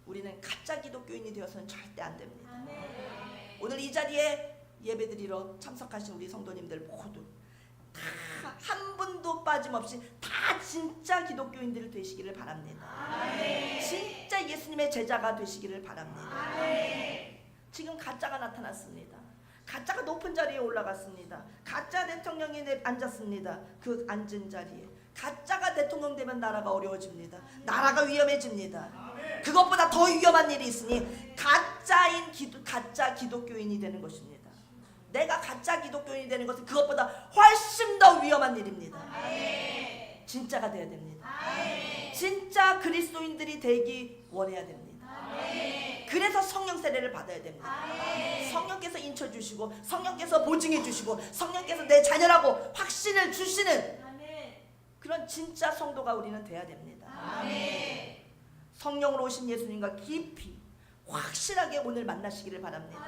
우리는 가짜 기독교인이 되어서는 절대 안 됩니다. 오늘 이 자리에 예배드리러 참석하신 우리 성도님들 모두 다 한 분도 빠짐없이 다 진짜 기독교인들이 되시기를 바랍니다. 진짜 예수님의 제자가 되시기를 바랍니다. 지금 가짜가 나타났습니다. 가짜가 높은 자리에 올라갔습니다. 가짜 대통령이 앉았습니다. 그 앉은 자리에 가짜가 대통령 되면 나라가 어려워집니다. 나라가 위험해집니다. 그것보다 더 위험한 일이 있으니 가짜 기독교인이 되는 것입니다. 내가 가짜 기독교인이 되는 것은 그것보다 훨씬 더 위험한 일입니다. 진짜가 돼야 됩니다. 진짜 그리스도인들이 되기 원해야 됩니다. 그래서 성령 세례를 받아야 됩니다. 성령께서 인쳐 주시고 성령께서 보증해 주시고 성령께서 내 자녀라고 확신을 주시는 그런 진짜 성도가 우리는 돼야 됩니다. 성령으로 오신 예수님과 깊이 확실하게 오늘 만나시기를 바랍니다.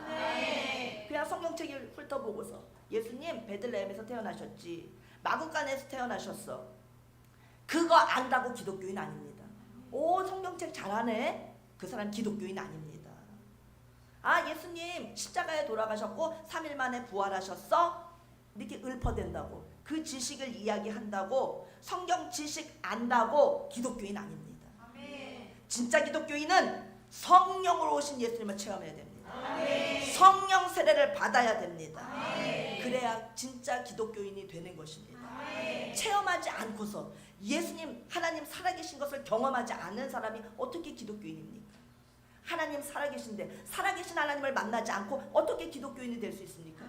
그냥 성경책을 훑어보고서 예수님 베들레헴에서 태어나셨지, 마구간에서 태어나셨어, 그거 안다고 기독교인 아닙니다. 오, 성경책 잘하네, 그 사람 기독교인 아닙니다. 아, 예수님 십자가에 돌아가셨고 3일 만에 부활하셨어, 이렇게 읊어댄다고 그 지식을 이야기한다고 성경 지식 안다고 기독교인 아닙니다. 진짜 기독교인은 성령으로 오신 예수님을 체험해야 됩니다. 성령 세례를 받아야 됩니다. 그래야 진짜 기독교인이 되는 것입니다. 체험하지 않고서 예수님, 하나님 살아계신 것을 경험하지 않은 사람이 어떻게 기독교인입니까? 하나님 살아계신데 살아계신 하나님을 만나지 않고 어떻게 기독교인이 될 수 있습니까?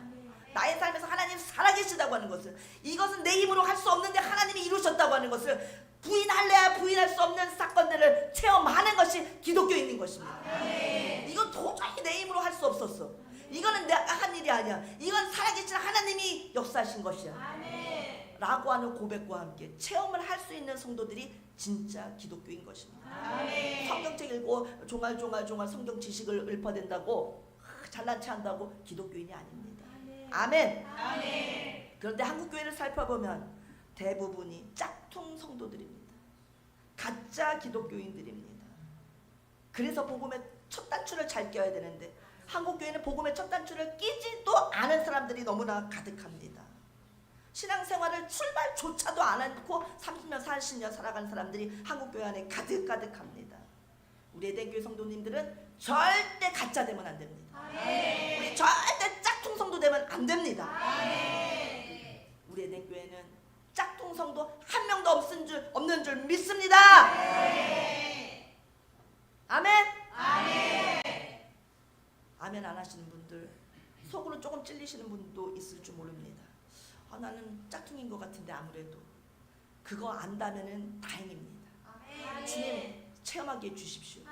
나의 삶에서 하나님 살아계시다고 하는 것을, 이것은 내 힘으로 할 수 없는데 하나님이 이루셨다고 하는 것을 부인할래야 부인할 수 없는 사건들을 체험하는 것이 기독교인인 것입니다. 이건 도저히 내 힘으로 할 수 없었어. 이거는 내가 한 일이 아니야. 이건 살아계신 하나님이 역사하신 것이야. 라고 하는 고백과 함께 체험을 할 수 있는 성도들이 진짜 기독교인 것입니다. 성경책 읽고 종알종알 성경 지식을 읊어댄다고 잘난 체 한다고 기독교인이 아닙니다. 아멘. 그런데 한국 교회를 살펴보면 대부분이 짝퉁 성도들입니다. 가짜 기독교인들입니다. 그래서 복음의 첫 단추를 잘 껴야 되는데 한국 교회는 복음의 첫 단추를 끼지도 않은 사람들이 너무나 가득합니다. 신앙생활을 출발조차도 안 않고 30년 40년 살아가는 사람들이 한국 교회 안에 가득합니다. 우리 에덴교회 성도님들은 절대 가짜 되면 안 됩니다. 우리 절대 짝퉁 성도 되면 안 됩니다. 우리 에덴교회는 짝퉁 성도 한 명도 없는 줄 믿습니다. 아멘. 아멘 안 하시는 분들, 속으로 조금 찔리시는 분도 있을 줄 모릅니다. 아, 나는 짝퉁인 것 같은데 아무래도 그거 안다면은 다행입니다. 주님 체험하게 해주십시오.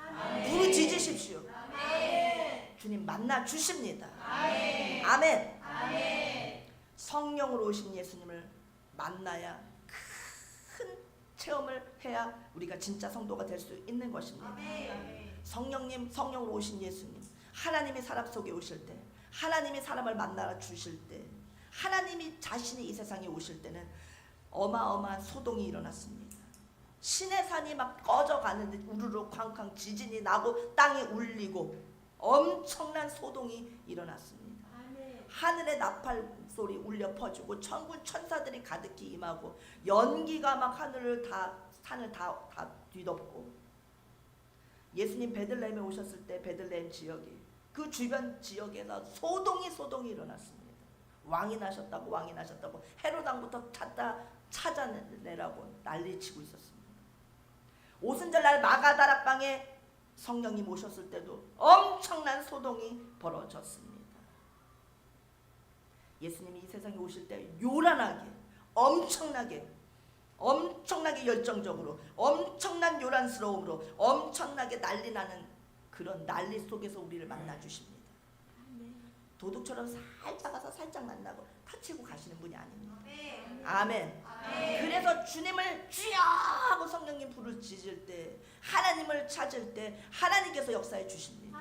부르짖으십시오. 주님 만나 주십니다. 아멘. 성령으로 오신 예수님을 만나야 큰 체험을 해야 우리가 진짜 성도가 될 수 있는 것입니다. 성령님, 성령으로 오신 예수님, 하나님이 사람 속에 오실 때, 하나님이 사람을 만나 주실 때, 하나님이 자신이 이 세상에 오실 때는 어마어마한 소동이 일어났습니다. 신의 산이 막 꺼져가는데 우르르 쾅쾅 지진이 나고 땅이 울리고 엄청난 소동이 일어났습니다. 하늘의 나팔 소리 울려 퍼지고 천군 천사들이 가득히 임하고 연기가 막 하늘을 다 산을 다 뒤덮고, 예수님 베들레헴에 오셨을 때 베들레헴 지역이 그 주변 지역에서 소동이 일어났습니다. 왕이 나셨다고 헤롯 왕부터 찾아내라고 난리치고 있었습니다. 오순절날 마가다락방에 성령님 오셨을 때도 엄청난 소동이 벌어졌습니다. 예수님이 이 세상에 오실 때 요란하게 엄청나게 열정적으로 엄청난 요란스러움으로 엄청나게 난리나는 그런 난리 속에서 우리를 만나 주십니다. 도둑처럼 살짝 가서 살짝 만나고 타치고 가시는 분이 아닙니다. 아멘. 그래서 주님을 주여 하고 성령님 부르짖을 때, 하나님을 찾을 때 하나님께서 역사해 주십니다.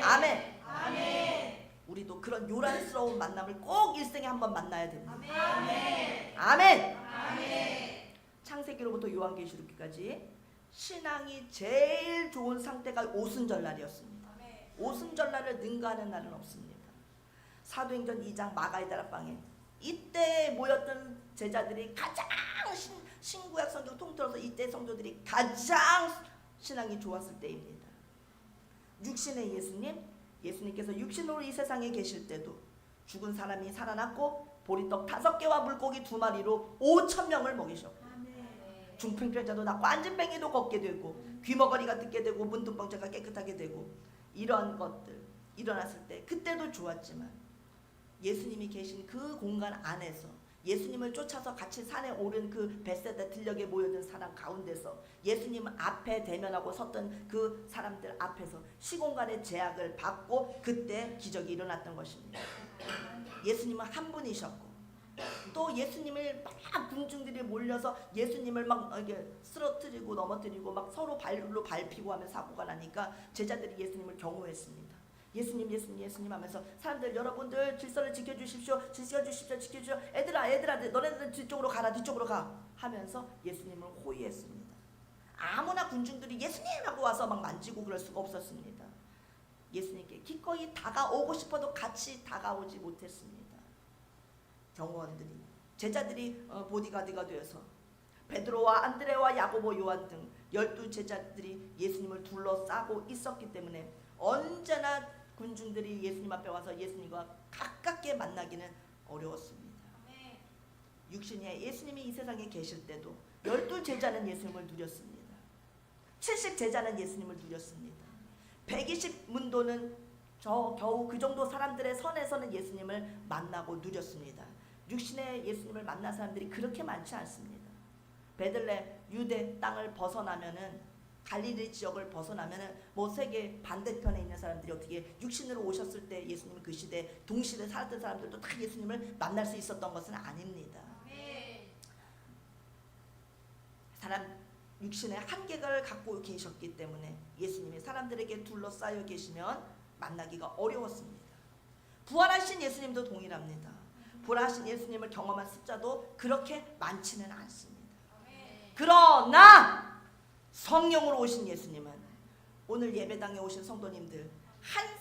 아멘. 우리도 그런 요란스러운 만남을 꼭 일생에 한번 만나야 됩니다. 아멘. 창세기로부터 요한계시록기까지 신앙이 제일 좋은 상태가 오순절날이었습니다. 오순절날을 능가하는 날은 없습니다. 사도행전 2장 마가의 다락방에 이때 모였던 제자들이 가장 신구약 성경 통틀어서 이때 성도들이 가장 신앙이 좋았을 때입니다. 육신의 예수님께서 육신으로 이 세상에 계실 때도 죽은 사람이 살아났고 보리떡 5개와 물고기 2마리로 5,000명을 먹이셨고, 중풍병자도 낫고 안진뱅이도 걷게 되고 귀머거리가 듣게 되고 문둥병자가 깨끗하게 되고, 이런 것들 일어났을 때 그때도 좋았지만 예수님이 계신 그 공간 안에서 예수님을 쫓아서 같이 산에 오른 그 벳세다 들녘에 모여든 사람 가운데서 예수님 앞에 대면하고 섰던 그 사람들 앞에서 시공간의 제약을 받고 그때 기적이 일어났던 것입니다. 예수님은 한 분이셨고, 또 예수님을 막 군중들이 몰려서 예수님을 막 이렇게 쓰러뜨리고 넘어뜨리고 막 서로 발로 밟히고 하면 사고가 나니까 제자들이 예수님을 경호했습니다. 예수님 하면서 사람들, 여러분들 질서를 지켜주십시오. 애들아 너네들 뒤쪽으로 가 하면서 예수님을 호위했습니다. 아무나 군중들이 예수님 하고 와서 막 만지고 그럴 수가 없었습니다. 예수님께 기꺼이 다가오고 싶어도 같이 다가오지 못했습니다. 경호원들이, 제자들이 보디가드가 되어서 베드로와 안드레와 야고보, 요한 등 12제자들이 예수님을 둘러싸고 있었기 때문에 언제나 군중들이 예수님 앞에 와서 예수님과 가깝게 만나기는 어려웠습니다. 육신의 예수님이 이 세상에 계실 때도 12제자는 예수님을 누렸습니다. 70제자는 예수님을 누렸습니다. 120문도는 겨우 그 정도 사람들의 선에서는 예수님을 만나고 누렸습니다. 육신의 예수님을 만난 사람들이 그렇게 많지 않습니다. 베들레헴 유대 땅을 벗어나면은, 갈릴리 지역을 벗어나면은 뭐 세계 반대편에 있는 사람들이 어떻게 육신으로 오셨을 때 예수님 그 시대 동시대 살았던 사람들도 다 예수님을 만날 수 있었던 것은 아닙니다. 사람 육신의 한계를 갖고 계셨기 때문에 예수님이 사람들에게 둘러싸여 계시면 만나기가 어려웠습니다. 부활하신 예수님도 동일합니다. 부활하신 예수님을 경험한 숫자도 그렇게 많지는 않습니다. 그러나 성령으로 오신 예수님은 오늘 예배당에 오신 성도님들 한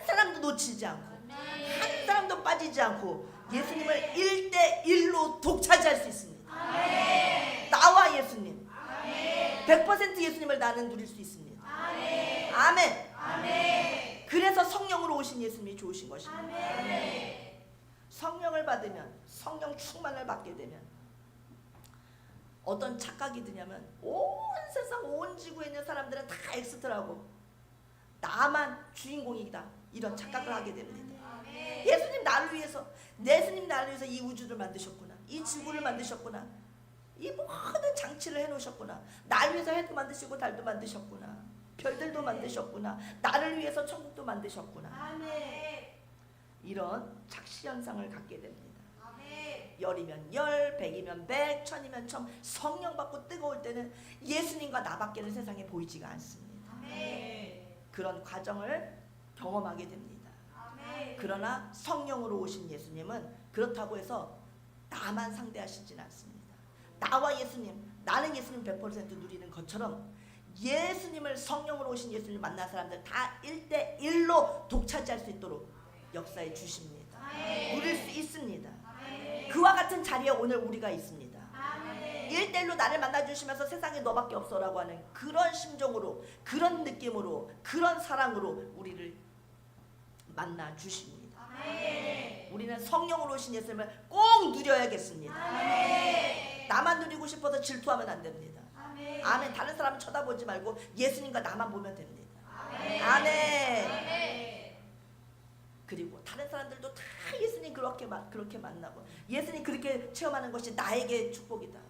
사람도 놓치지 않고 한 사람도 빠지지 않고 예수님을 1대1로 독차지할 수 있습니다. 나와 예수님 100% 예수님을 나는 누릴 수 있습니다. 아멘. 그래서 성령으로 오신 예수님이 좋으신 것입니다. 성령을 받으면, 성령 충만을 받게 되면 어떤 착각이 드냐면 온 세상 온 지구에 있는 사람들은 다 엑스트라고 나만 주인공이다, 이런 착각을 하게 됩니다. 예수님 나를 위해서 이 우주를 만드셨구나, 이 지구를 만드셨구나, 이 모든 장치를 해놓으셨구나, 나를 위해서 해도 만드시고 달도 만드셨구나, 별들도 만드셨구나, 나를 위해서 천국도 만드셨구나. 이런 착시 현상을 갖게 됩니다. 열이면 열, 백이면 백, 천이면 천. 성령 받고 뜨거울 때는 예수님과 나밖에는 세상에 보이지가 않습니다. 그런 과정을 경험하게 됩니다. 그러나 성령으로 오신 예수님은 그렇다고 해서 나만 상대하시진 않습니다. 나와 예수님, 나는 예수님 100% 누리는 것처럼 예수님을, 성령으로 오신 예수님을 만난 사람들 다 1대1로 독차지할 수 있도록 역사해 주십니다. 누릴 수 있습니다. 그와 같은 자리에 오늘 우리가 있습니다. 1대1로 나를 만나주시면서 세상에 너밖에 없어라고 하는 그런 심정으로, 그런 느낌으로, 그런 사랑으로 우리를 만나 주십니다. 우리는 성령으로 오신 예수님을 꼭 누려야겠습니다. 나만 누리고 싶어서 질투하면 안 됩니다. 아멘. 다른 사람은 쳐다보지 말고 예수님과 나만 보면 됩니다. 아멘. 그리고 다른 사람들도 다 예수님 그렇게 만나고 예수님 그렇게 체험하는 것이 나에게 축복이다.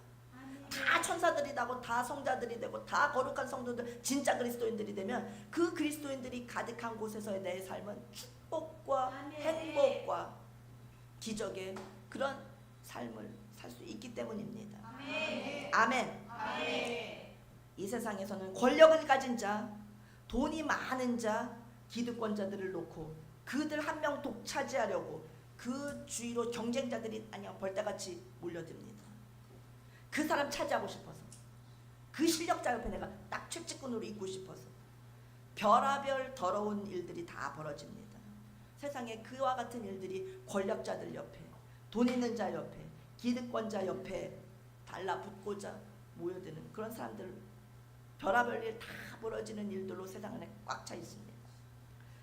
다 천사들이 되고 다 성자들이 되고 다 거룩한 성도들, 진짜 그리스도인들이 되면 그 그리스도인들이 가득한 곳에서의 내 삶은 축복과 행복과 기적의 그런 삶을 살 수 있기 때문입니다. 아멘. 이 세상에서는 권력을 가진 자, 돈이 많은 자, 기득권자들을 놓고 그들 한 명 독차지하려고 그 주위로 경쟁자들이 벌떼같이 몰려듭니다. 그 사람 차지하고 싶어서, 그 실력자 옆에 내가 딱 채찍꾼으로 있고 싶어서 별하별 더러운 일들이 다 벌어집니다. 세상에 그와 같은 일들이 권력자들 옆에, 돈 있는 자 옆에, 기득권자 옆에 달라붙고자 모여드는 그런 사람들, 별하별 일 다 벌어지는 일들로 세상 안에 꽉 차 있습니다.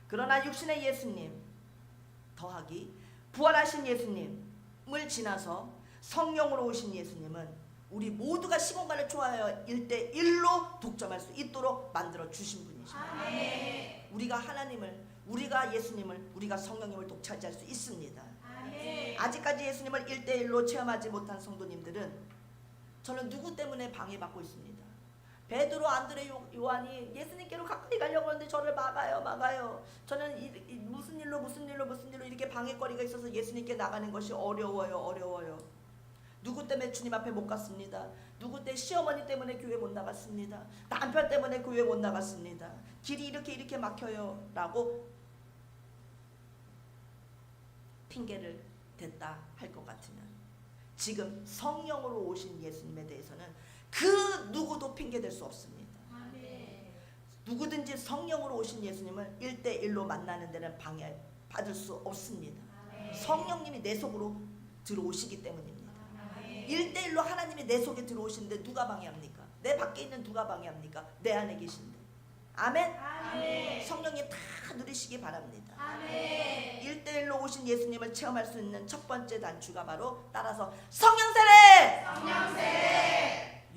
그러나 육신의 예수님 더하기 부활하신 예수님을 지나서 성령으로 오신 예수님은 우리 모두가 시공간을 초월하여 1대1로 독점할 수 있도록 만들어 주신 분이십니다. 우리가 하나님을, 우리가 예수님을, 우리가 성령님을 독차지할 수 있습니다. 아직까지 예수님을 1대1로 체험하지 못한 성도님들은, 저는 누구 때문에 방해받고 있습니다. 베드로, 안드레, 요한이 예수님께로 가까이 가려고 하는데 저를 막아요. 저는 무슨 일로 이렇게 방해거리가 있어서 예수님께 나가는 것이 어려워요. 누구 때문에 주님 앞에 못 갔습니다. 누구 때 시어머니 때문에 교회 못 나갔습니다. 남편 때문에 교회 못 나갔습니다. 길이 이렇게 막혀요 라고 핑계를 댔다 할 것 같으면, 지금 성령으로 오신 예수님에 대해서는 그 누구도 핑계댈 수 없습니다. 누구든지 성령으로 오신 예수님을 1대1로 만나는 데는 방해받을 수 없습니다. 성령님이 내 속으로 들어오시기 때문입니다. 1대1로 하나님이 내 속에 들어오시는데 누가 방해합니까? 내 밖에 있는 누가 방해합니까? 내 안에 계신데. 아멘. 성령님 다 누리시기 바랍니다. 1대1로 오신 예수님을 체험할 수 있는 첫 번째 단추가 바로 따라서 성령 세례.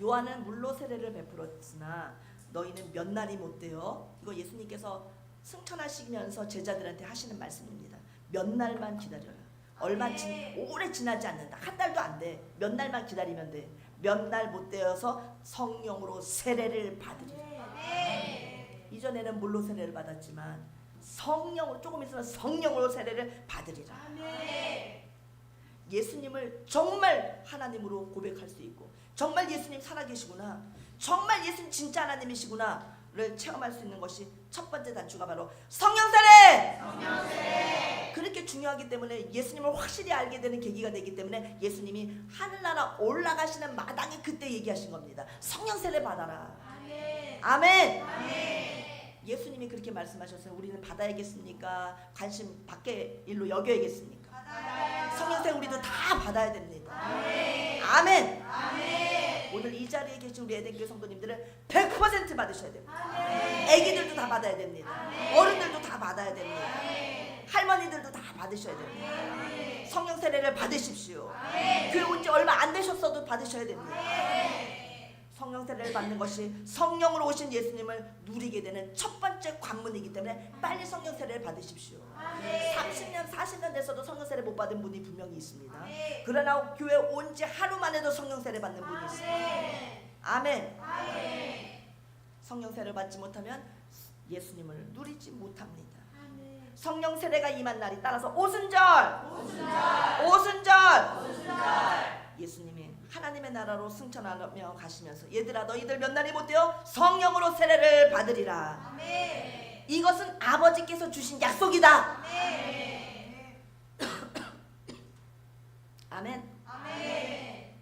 요한은 물로 세례를 베풀었으나 너희는 몇 날이 못 돼요. 이거 예수님께서 승천하시면서 제자들한테 하시는 말씀입니다. 몇 날만 기다려요. 오래 지나지 않는다. 한 달도 안 돼. 몇 날만 기다리면 돼. 몇 날 못 되어서 성령으로 세례를 받으리라. 이전에는 물로 세례를 받았지만 성령으로, 조금 있으면 성령으로 세례를 받으리라. 예수님을 정말 하나님으로 고백할 수 있고, 정말 예수님 살아계시구나, 정말 예수님 진짜 하나님이시구나를 체험할 수 있는 것이 첫 번째 단추가 바로 성령 세례. 그렇게 중요하기 때문에 예수님을 확실히 알게 되는 계기가 되기 때문에 예수님이 하늘나라 올라가시는 마당에 그때 얘기하신 겁니다. 성령 세례 받아라. 아멘. 예수님이 그렇게 말씀하셨어요. 우리는 받아야겠습니까? 관심 밖에 일로 여겨야겠습니까? 성령 세례 우리도 다 받아야 됩니다. 아멘. 오늘 이 자리에 계신 우리 에덴교회 성도님들은 100% 받으셔야 됩니다. 애기들도 다 받아야 됩니다. 어른들도 다 받아야 됩니다. 할머니들도 다 받으셔야 됩니다. 성령 세례를 받으십시오. 교회 온 지 얼마 안 되셨어도 받으셔야 됩니다. 성령 세례를 받는 것이 성령으로 오신 예수님을 누리게 되는 첫 번째 관문이기 때문에 빨리 성령 세례를 받으십시오. 30년, 40년 돼서도 성령 세례 못 받은 분이 분명히 있습니다. 그러나 교회 온 지 하루 만에도 성령 세례 받는 분이 있습니다. 아멘. 성령 세례를 받지 못하면 예수님을 누리지 못합니다. 성령 세례가 임한 날이 따라서 오순절. 나라로 승천하며 가시면서 얘들아 너희들 몇 날이 못 되어 성령으로 세례를 받으리라. 아멘. 이것은 아버지께서 주신 약속이다. 아멘. 아멘. 아멘.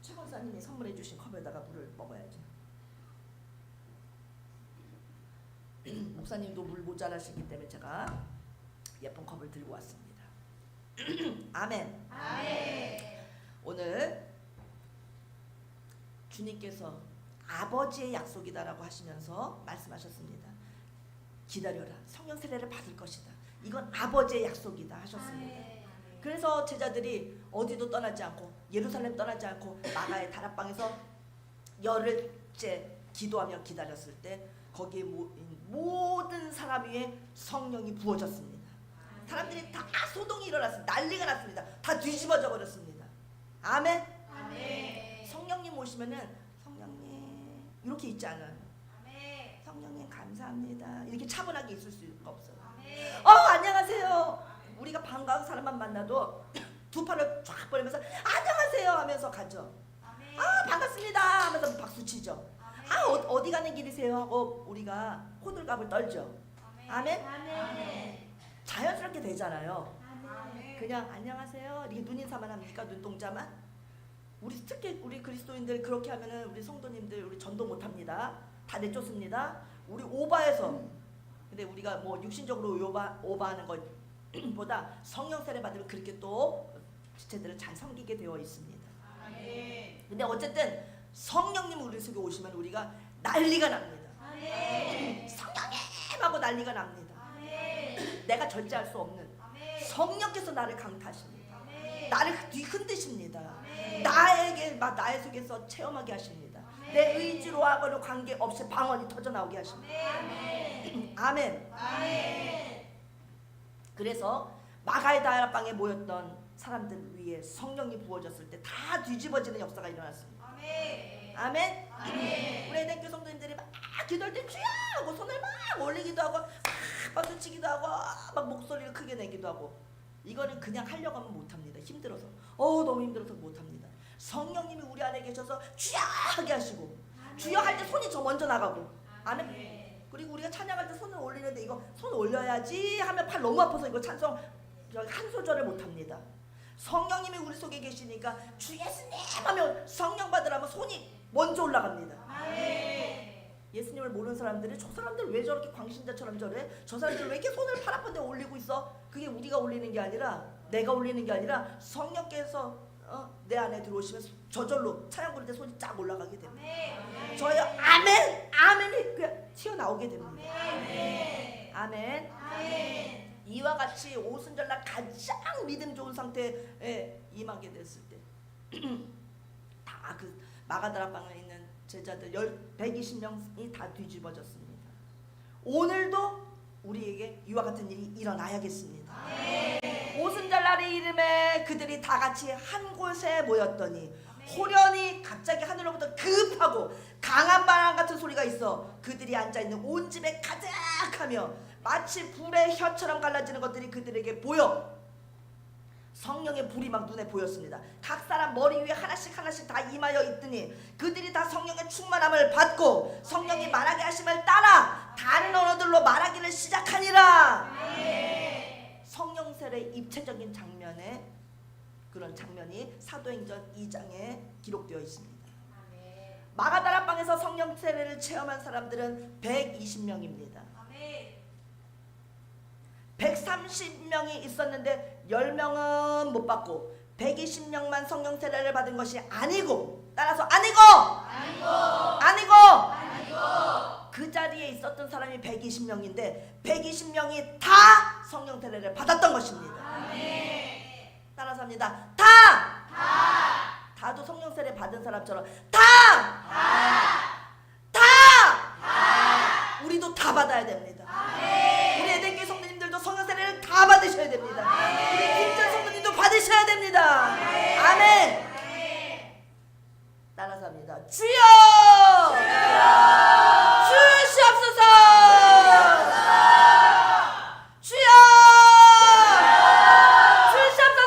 최 권사님이 선물해 주신 컵에다가 물을 먹어야지. 목사님도 물 모자라시기 때문에 제가 예쁜 컵을 들고 왔습니다. 아멘. 아멘. 오늘 주님께서 아버지의 약속이다라고 하시면서 말씀하셨습니다. 기다려라. 성령 세례를 받을 것이다. 이건 아버지의 약속이다 하셨습니다. 그래서 제자들이 어디도 떠나지 않고 예루살렘 떠나지 않고 마가의 다락방에서 열흘째 기도하며 기다렸을 때 거기에 모든 사람 위에 성령이 부어졌습니다. 사람들이 다 소동이 일어났습니다. 난리가 났습니다. 다 뒤집어져 버렸습니다. 아멘. 아멘. 성령님 오시면은 성령님 이렇게 있지 않아요. 아멘. 성령님 감사합니다. 이렇게 차분하게 있을 수가 없어요. 아멘. 안녕하세요. 우리가 반가운 사람만 만나도 두 팔을 쫙 벌리면서 안녕하세요 하면서 가죠. 아멘. 반갑습니다 하면서 박수 치죠. 어디 가는 길이세요 하고 우리가 호들갑을 떨죠. 아멘. 아멘. 자연스럽게 되잖아요. 아멘. 그냥 안녕하세요 이렇게 눈인사만 합니까? 눈동자만? 특히 우리 그리스도인들 그렇게 하면은 우리 성도님들 우리 전도 못합니다. 다 내쫓습니다. 우리 오바해서. 근데 우리가 뭐 육신적으로 오바하는 것보다 성령 세례 받으면 그렇게 또 지체들을 잘 섬기게 되어 있습니다. 아멘. 근데 어쨌든 성령님 우리 속에 오시면 우리가 난리가 납니다. 아멘. 성령님 하고 난리가 납니다. 아멘. 내가 절제할 수 없는 아멘. 성령께서 나를 강타하십니다. 아멘. 나를 뒤흔드십니다. 아멘. 나에게 나의 속에서 체험하게 하십니다. 아멘. 내 의지로 하고는 관계없이 방언이 터져나오게 하십니다. 아멘. 아멘. 아멘. 그래서 마가의 다락방에 모였던 사람들 위에 성령이 부어졌을 때 다 뒤집어지는 역사가 일어났습니다. 아멘. 아멘. 아멘. 우리 에덴교 성도님들이 막 기도할 때 주야 하고 손을 막 올리기도 하고 막 박수치기도 하고 막 목소리를 크게 내기도 하고 이거는 그냥 하려고 하면 못합니다. 힘들어서 너무 힘들어서 못합니다. 성령님이 우리 안에 계셔서 주야 하게 하시고 주여 할 때 손이 저 먼저 나가고 아멘. 그리고 우리가 찬양할 때 손을 올리는데 이거 손 올려야지 하면 팔 너무 아파서 이거 찬송 한 소절을 못합니다. 성령님이 우리 속에 계시니까 주 예수님 하면 성령 받으라면 손이 먼저 올라갑니다. 아멘. 예수님을 모르는 사람들이 저 사람들 왜 저렇게 광신자처럼 저래? 저 사람들 왜 이렇게 손을 팔 아픈데 올리고 있어? 그게 우리가 올리는 게 아니라 내가 올리는 게 아니라 성령께서 내 안에 들어오시면 저절로 찬양 부를 때 손이 쫙 올라가게 됩니다. 아멘. 저희 아멘이 그냥 튀어나오게 됩니다. 아멘. 아멘. 아멘. 이와 같이 오순절날 가장 믿음 좋은 상태에 임하게 됐을 때 다 그 마가다락방에 있는 제자들 120명이 다 뒤집어졌습니다. 오늘도 우리에게 이와 같은 일이 일어나야겠습니다. 오순절날의 이름에 그들이 다 같이 한 곳에 모였더니 호련히 갑자기 하늘로부터 급하고 강한 바람 같은 소리가 있어 그들이 앉아있는 온 집에 가득하며 마치 불의 혀처럼 갈라지는 것들이 그들에게 보여 성령의 불이 막 눈에 보였습니다. 각 사람 머리 위에 하나씩 다 임하여 있더니 그들이 다 성령의 충만함을 받고 성령이 말하게 하심을 따라 다른 언어들로 말하기를 시작하니라. 성령 세례의 입체적인 장면에 그런 장면이 사도행전 2장에 기록되어 있습니다. 마가다락방에서 성령 세례를 체험한 사람들은 120명입니다. 130명이 있었는데 10명은 못 받고 120명만 성령 세례를 받은 것이 아니고 따라서 아니고 그 자리에 있었던 사람이 120명인데 120명이 다 성령 세례를 받았던 것입니다. 따라서 합니다. 다도 성령 세례 받은 사람처럼 우리도 다 받아야 됩니다. 우리 에덴교회 성도님들도 성령 세례를 다 받으셔야 됩니다. 우리 김전 성도님도 받으셔야 됩니다. 아멘. 따라서 합니다. 주여 주시옵소서. 주여 주시옵소서.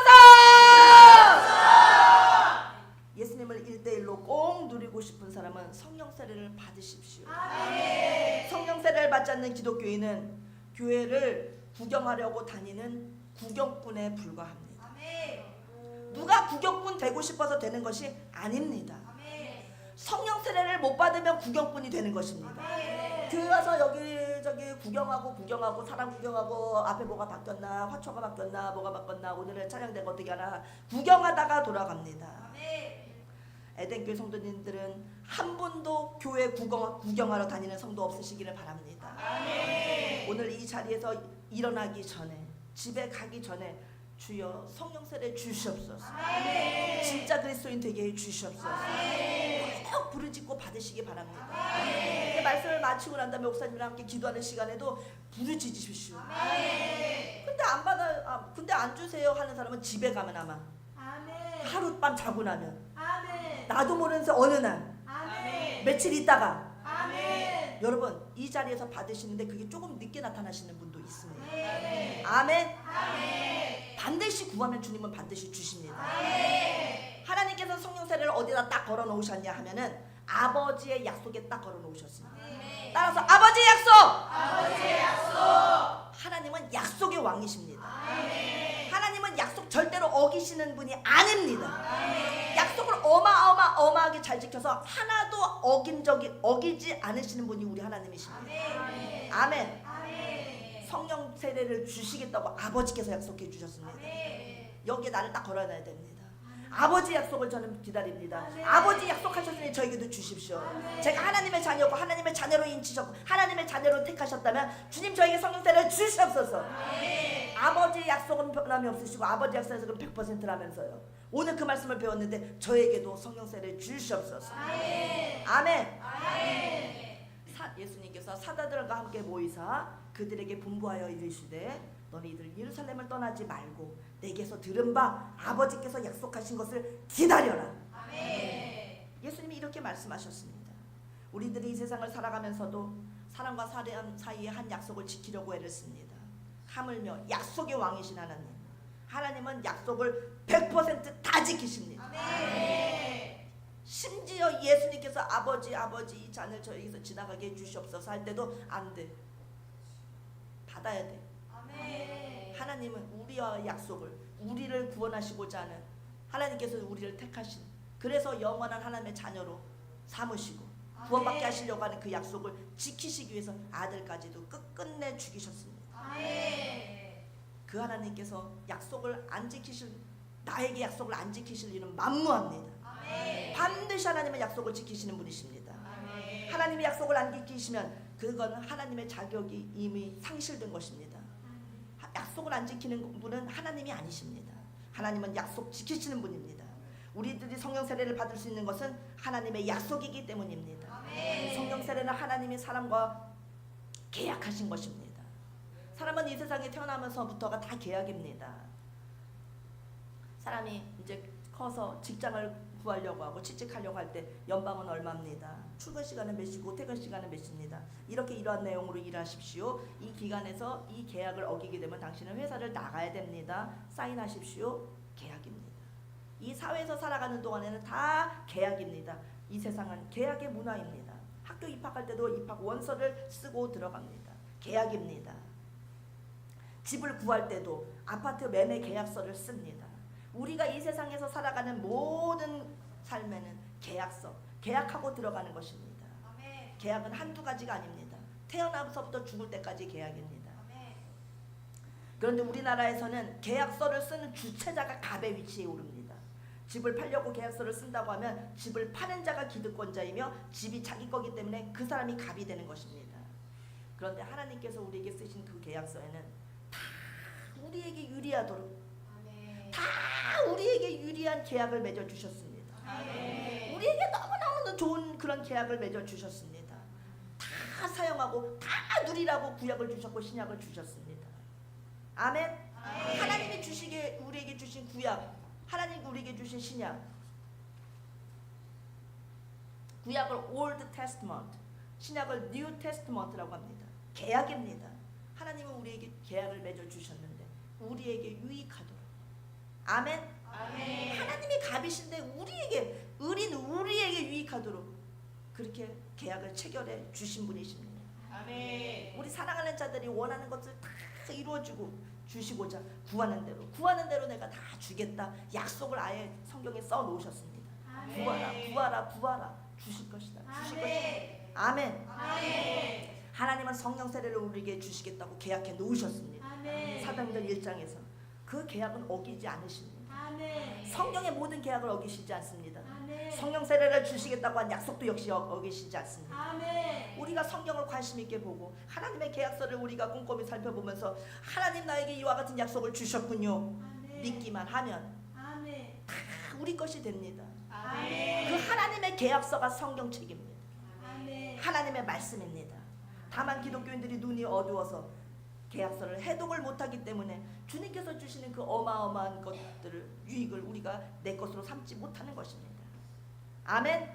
교회를 구경하려고 다니는 구경꾼에 불과합니다. 아멘. 누가 구경꾼 되고 싶어서 되는 것이 아닙니다. 아멘. 성령 세례를 못 받으면 구경꾼이 되는 것입니다. 아멘. 들어가서 여기저기 구경하고 사람 구경하고 앞에 뭐가 바뀌었나, 화초가 바뀌었나, 뭐가 바뀌었나, 오늘은 찬양대가 어떻게 하나 구경하다가 돌아갑니다. 아멘. 에덴교회 성도님들은 한 번도 교회 구경하러 다니는 성도 없으시기를 바랍니다. 아멘. 오늘 이 자리에서 일어나기 전에, 집에 가기 전에 주여 성령 세례 주시옵소서. 아멘. 진짜 그리스도인 되게 해 주시옵소서. 아멘. 꼭 부르짖고 받으시기 바랍니다. 아멘. 말씀을 마치고 난 다음에 목사님이랑 함께 기도하는 시간에도 부르짖으십시오. 아멘. 근데 안 주세요 하는 사람은 집에 가면 아마 아멘. 하룻밤 자고 나면 아멘. 나도 모르는 새 어느 날 아멘. 며칠 있다가 아멘. 여러분 이 자리에서 받으시는데 그게 조금 늦게 나타나시는 분도 있습니다. 아멘. 아멘. 아멘. 반드시 구하면 주님은 반드시 주십니다. 아멘. 하나님께서 성령 세례를 어디다 딱 걸어 놓으셨냐 하면은 아버지의 약속에 딱 걸어 놓으셨습니다. 아멘. 따라서 아버지의 약속. 아버지의 약속. 하나님은 약속의 왕이십니다. 아멘. 하나님은 약속 절대로 어기시는 분이 아닙니다. 아멘. 약속을 어마어마하게 잘 지켜서 하나도 어기지 않으시는 분이 우리 하나님이십니다. 아멘. 아멘. 아멘. 성령 세례를 주시겠다고 아버지께서 약속해 주셨습니다. 아멘. 여기에 나를 딱 걸어놔야 됩니다. 아버지 약속을 저는 기다립니다. 아멘. 아버지 약속하셨으니 저에게도 주십시오. 아멘. 제가 하나님의 자녀고 하나님의 자녀로 인치셨고 하나님의 자녀로 택하셨다면 주님 저에게 성령 세례를 주시옵소서. 아멘. 아버지의 약속은 변함이 없으시고 아버지 약속에서 100%라면서요. 오늘 그 말씀을 배웠는데 저에게도 성령 세례를 주시옵소서. 아멘. 아멘. 아멘. 예수님께서 사도들과 함께 모이사 그들에게 분부하여 이르시되 너희들 예루살렘을 떠나지 말고 내게서 들은 바 아버지께서 약속하신 것을 기다려라. 아멘. 예수님이 이렇게 말씀하셨습니다. 우리들이 이 세상을 살아가면서도 사람과 사람 사이에 한 약속을 지키려고 애를 씁니다. 하물며 약속의 왕이신 하나님, 하나님은 약속을 100% 다 지키십니다. 아멘. 심지어 예수님께서 아버지 이 잔을 저에게서 지나가게 해주시옵소서 할 때도 안 돼. 받아야 돼. 아멘. 하나님은 우리와 약속을, 우리를 구원하시고자 하는 하나님께서 우리를 택하신, 그래서 영원한 하나님의 자녀로 삼으시고 구원받게 하시려고 하는 그 약속을 지키시기 위해서 아들까지도 끝끝내 죽이셨습니다. 아멘. 그 하나님께서 약속을 안 지키실, 나에게 약속을 안 지키실 일은 만무합니다. 아멘. 반드시 하나님의 약속을 지키시는 분이십니다. 아멘. 하나님의 약속을 안 지키시면 그건 하나님의 자격이 이미 상실된 것입니다. 약속을 안 지키는 분은 하나님이 아니십니다. 하나님은 약속 지키시는 분입니다. 우리들이 성령 세례를 받을 수 있는 것은 하나님의 약속이기 때문입니다. 아멘. 성령 세례는 하나님이 사람과 계약하신 것입니다. 사람은 이 세상에 태어나면서부터가 다 계약입니다. 사람이 이제 커서 직장을 구하려고 하고 취직하려고 할 때 연방은 얼마입니다. 출근 시간은 몇 시고 퇴근 시간은 몇 시입니다. 이렇게 이러한 내용으로 일하십시오. 이 기간에서 이 계약을 어기게 되면 당신은 회사를 나가야 됩니다. 사인하십시오. 계약입니다. 이 사회에서 살아가는 동안에는 다 계약입니다. 이 세상은 계약의 문화입니다. 학교 입학할 때도 입학 원서를 쓰고 들어갑니다. 계약입니다. 집을 구할 때도 아파트 매매 계약서를 씁니다. 우리가 이 세상에서 살아가는 모든 삶에는 계약서, 계약하고 들어가는 것입니다. 아멘. 계약은 한두 가지가 아닙니다. 태어나서부터 죽을 때까지 계약입니다. 아멘. 그런데 우리나라에서는 계약서를 쓰는 주체자가 갑의 위치에 오릅니다. 집을 팔려고 계약서를 쓴다고 하면 집을 파는 자가 기득권자이며 집이 자기 거기 때문에 그 사람이 갑이 되는 것입니다. 그런데 하나님께서 우리에게 쓰신 그 계약서에는 다 우리에게 유리하도록 다 우리에게 유리한 계약을 맺어주셨습니다. 아멘. 우리에게 너무너무 좋은 그런 계약을 맺어주셨습니다. 다 사용하고 다 누리라고 구약을 주셨고 신약을 주셨습니다. 아멘. 아멘. 하나님이 주시게 우리에게 주신 구약, 하나님이 우리에게 주신 신약, 구약을 Old Testament, 신약을 New Testament라고 합니다. 계약입니다. 하나님은 우리에게 계약을 맺어주셨는데 우리에게 유익하도록. 아멘. 아멘. 하나님이 갑이신데 우리에게 유익하도록 그렇게 계약을 체결해 주신 분이십니다. 우리 사랑하는 자들이 원하는 것을 다 이루어주고 주시고자 구하는 대로 내가 다 주겠다 약속을 아예 성경에 써 놓으셨습니다. 구하라 주실 것이다. 아멘. 하나님은 성령 세례를 우리에게 주시겠다고 계약해 놓으셨습니다. 사도행전 1장에서 그 계약은 어기지 않으십니다. 성경의 모든 계약을 어기시지 않습니다. 성령 세례를 주시겠다고 한 약속도 역시 어기시지 않습니다. 우리가 성경을 관심 있게 보고 하나님의 계약서를 우리가 꼼꼼히 살펴보면서 하나님 나에게 이와 같은 약속을 주셨군요. 믿기만 하면 다 우리 것이 됩니다. 그 하나님의 계약서가 성경책입니다. 하나님의 말씀입니다. 다만 기독교인들이 눈이 어두워서 계약서를 해독을 못하기 때문에 주님께서 주시는 그 어마어마한 것들을 유익을 우리가 내 것으로 삼지 못하는 것입니다. 아멘.